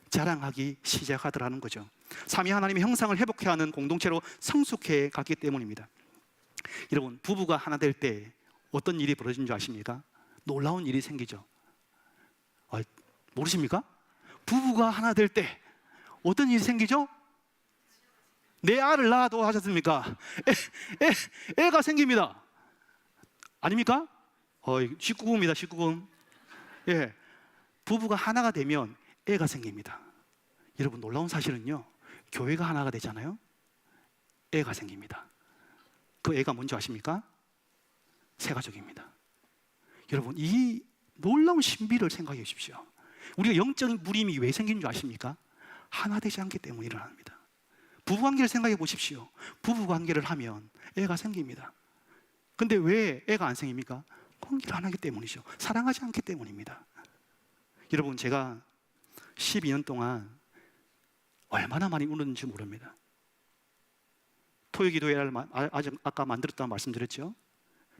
자랑하기 시작하더라는 거죠. 삼위 하나님의 형상을 회복해야 하는 공동체로 성숙해 갔기 때문입니다. 여러분, 부부가 하나 될 때 어떤 일이 벌어진 줄 아십니까? 놀라운 일이 생기죠. 모르십니까? 부부가 하나 될 때 어떤 일이 생기죠? 내 알을 낳아도 하셨습니까? 애가 생깁니다. 아닙니까? 19금입니다. 19금. 예, 부부가 하나가 되면 애가 생깁니다. 여러분, 놀라운 사실은요, 교회가 하나가 되잖아요. 애가 생깁니다. 그 애가 뭔지 아십니까? 새가족입니다. 여러분, 이 놀라운 신비를 생각해 주십시오. 우리가 영적인 무림이 왜 생기는 줄 아십니까? 하나 되지 않기 때문에 일어납니다. 부부관계를 생각해 보십시오. 부부관계를 하면 애가 생깁니다. 근데 왜 애가 안 생깁니까? 관계를 안 하기 때문이죠. 사랑하지 않기 때문입니다. 여러분, 제가 12년 동안 얼마나 많이 울었는지 모릅니다. 토요 기도회를 아까 만들었다고 말씀드렸죠.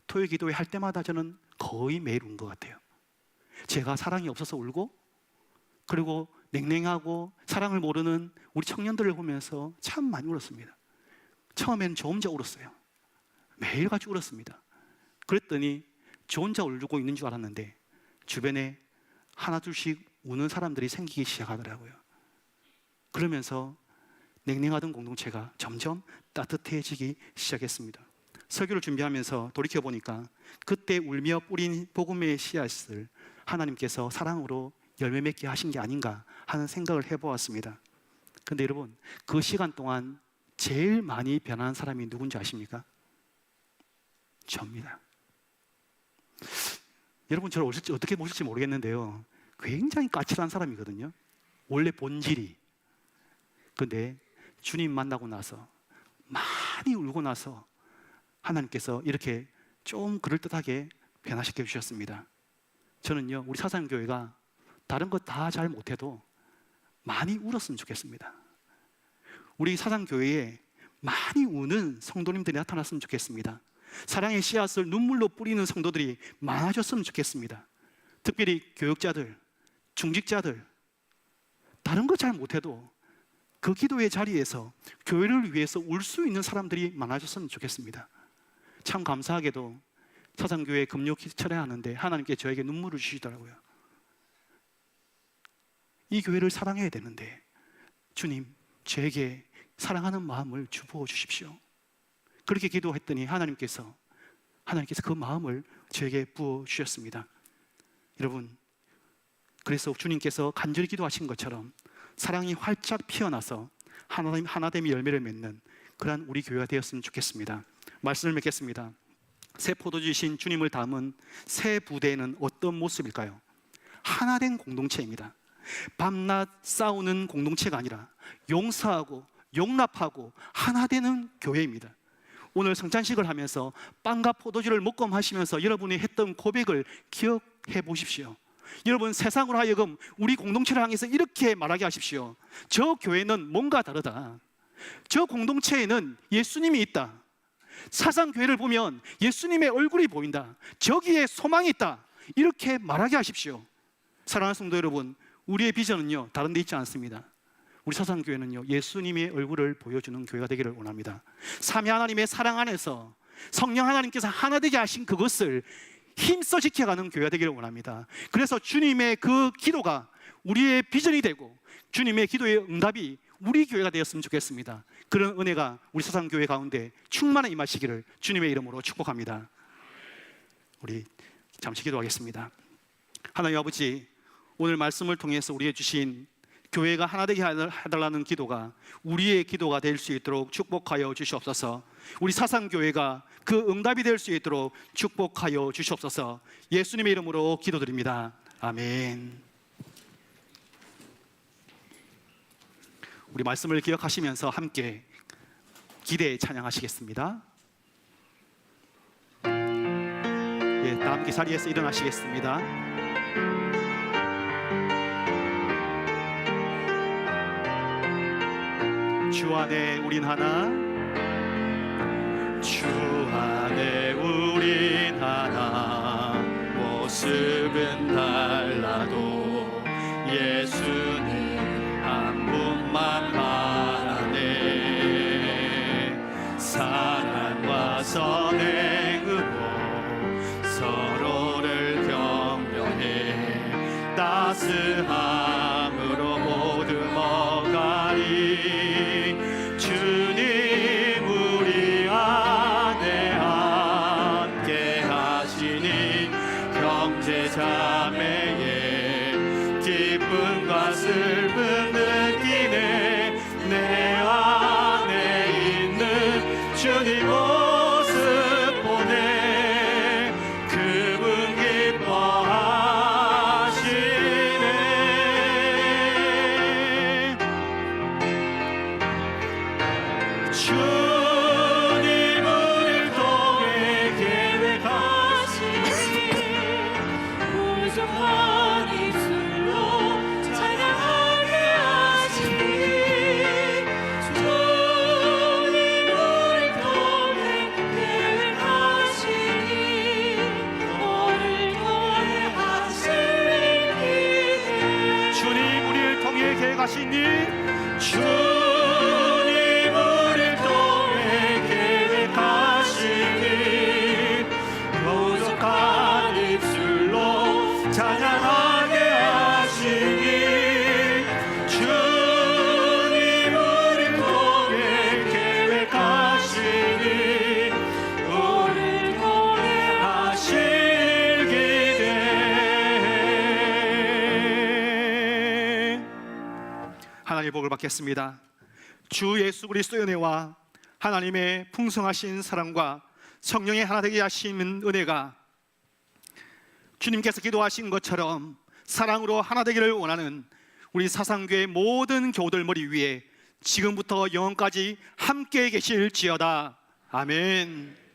토요 기도회 할 때마다 저는 거의 매일 운 것 같아요. 제가 사랑이 없어서 울고, 그리고 냉랭하고 사랑을 모르는 우리 청년들을 보면서 참 많이 울었습니다. 처음엔 저 혼자 울었어요. 매일같이 울었습니다. 그랬더니 저 혼자 울고 있는 줄 알았는데 주변에 하나 둘씩 우는 사람들이 생기기 시작하더라고요. 그러면서 냉랭하던 공동체가 점점 따뜻해지기 시작했습니다. 설교를 준비하면서 돌이켜보니까 그때 울며 뿌린 복음의 씨앗을 하나님께서 사랑으로 열매 맺게 하신 게 아닌가 하는 생각을 해보았습니다. 근데 여러분, 그 시간 동안 제일 많이 변한 사람이 누군지 아십니까? 저입니다. 여러분, 저를 어떻게 보실지 모르겠는데요, 굉장히 까칠한 사람이거든요. 원래 본질이. 근데 주님 만나고 나서 많이 울고 나서 하나님께서 이렇게 좀 그럴듯하게 변화시켜 주셨습니다. 저는요, 우리 사상교회가 다른 거 다 잘 못해도 많이 울었으면 좋겠습니다. 우리 사상교회에 많이 우는 성도님들이 나타났으면 좋겠습니다. 사랑의 씨앗을 눈물로 뿌리는 성도들이 많아졌으면 좋겠습니다. 특별히 교육자들, 중직자들, 다른 거 잘 못해도 그 기도의 자리에서 교회를 위해서 울 수 있는 사람들이 많아졌으면 좋겠습니다. 참 감사하게도 사상교회 금요 철회하는데 하나님께 저에게 눈물을 주시더라고요. 이 교회를 사랑해야 되는데 주님, 저에게 사랑하는 마음을 부어 주십시오. 그렇게 기도했더니 하나님께서 그 마음을 저에게 부어 주셨습니다. 여러분, 그래서 주님께서 간절히 기도하신 것처럼 사랑이 활짝 피어나서 하나됨의 열매를 맺는 그러한 우리 교회가 되었으면 좋겠습니다. 말씀을 맺겠습니다. 새 포도주이신 주님을 담은 새 부대는 어떤 모습일까요? 하나된 공동체입니다. 밤낮 싸우는 공동체가 아니라 용서하고 용납하고 하나 되는 교회입니다. 오늘 성찬식을 하면서 빵과 포도주를 먹검하시면서 여러분이 했던 고백을 기억해 보십시오. 여러분, 세상으로 하여금 우리 공동체를 향해서 이렇게 말하게 하십시오. 저 교회는 뭔가 다르다. 저 공동체에는 예수님이 있다. 사상교회를 보면 예수님의 얼굴이 보인다. 저기에 소망이 있다. 이렇게 말하게 하십시오. 사랑하는 성도 여러분, 우리의 비전은요 다른 데 있지 않습니다. 우리 사상교회는요 예수님의 얼굴을 보여주는 교회가 되기를 원합니다. 삼위 하나님의 사랑 안에서 성령 하나님께서 하나 되게 하신 그것을 힘써 지켜가는 교회가 되기를 원합니다. 그래서 주님의 그 기도가 우리의 비전이 되고 주님의 기도의 응답이 우리 교회가 되었으면 좋겠습니다. 그런 은혜가 우리 사상교회 가운데 충만히 임하시기를 주님의 이름으로 축복합니다. 우리 잠시 기도하겠습니다. 하나님 아버지, 오늘 말씀을 통해서 우리에게 주신 교회가 하나 되게 해달라는 기도가 우리의 기도가 될 수 있도록 축복하여 주시옵소서. 우리 사상교회가 그 응답이 될 수 있도록 축복하여 주시옵소서. 예수님의 이름으로 기도드립니다. 아멘. 우리 말씀을 기억하시면서 함께 기대 찬양하시겠습니다. 예, 다 함께 자리에서 일어나시겠습니다. 주 안에 우린 하나, 주 안에 우린 하나, 모습은 달라도 예수는 한 분만 바라네. 사랑과 선행으로 서로를 격려해 따스함으로 보듬어가리. 주님 우리 안에 함께 하시니 형제 자매의 기쁨과 슬픔 느끼네. 내 안에 있는 주님 모습 보네. 그분 기뻐하시네. 주님 우리를 통해 계획하시니 부족한 입술로 찬양하게 하시니. 주님 우리를 통해 계획하시니 너를 통해 하실 일이네. 주님 우리를 통해 계획하시니 주님 우리를 통해 계획하시니 부족한 입술로 찬양하게 하시니. 주님 우리를 통해 계획하시니 우리를 통해 하실 기대. 하나님의 복을 받겠습니다. 주 예수 그리스도의 은혜와 하나님의 풍성하신 사랑과 성령의 하나 되게 하시는 은혜가 주님께서 기도하신 것처럼 사랑으로 하나 되기를 원하는 우리 사상교회 모든 교우들 머리 위에 지금부터 영원까지 함께 계실지어다. 아멘.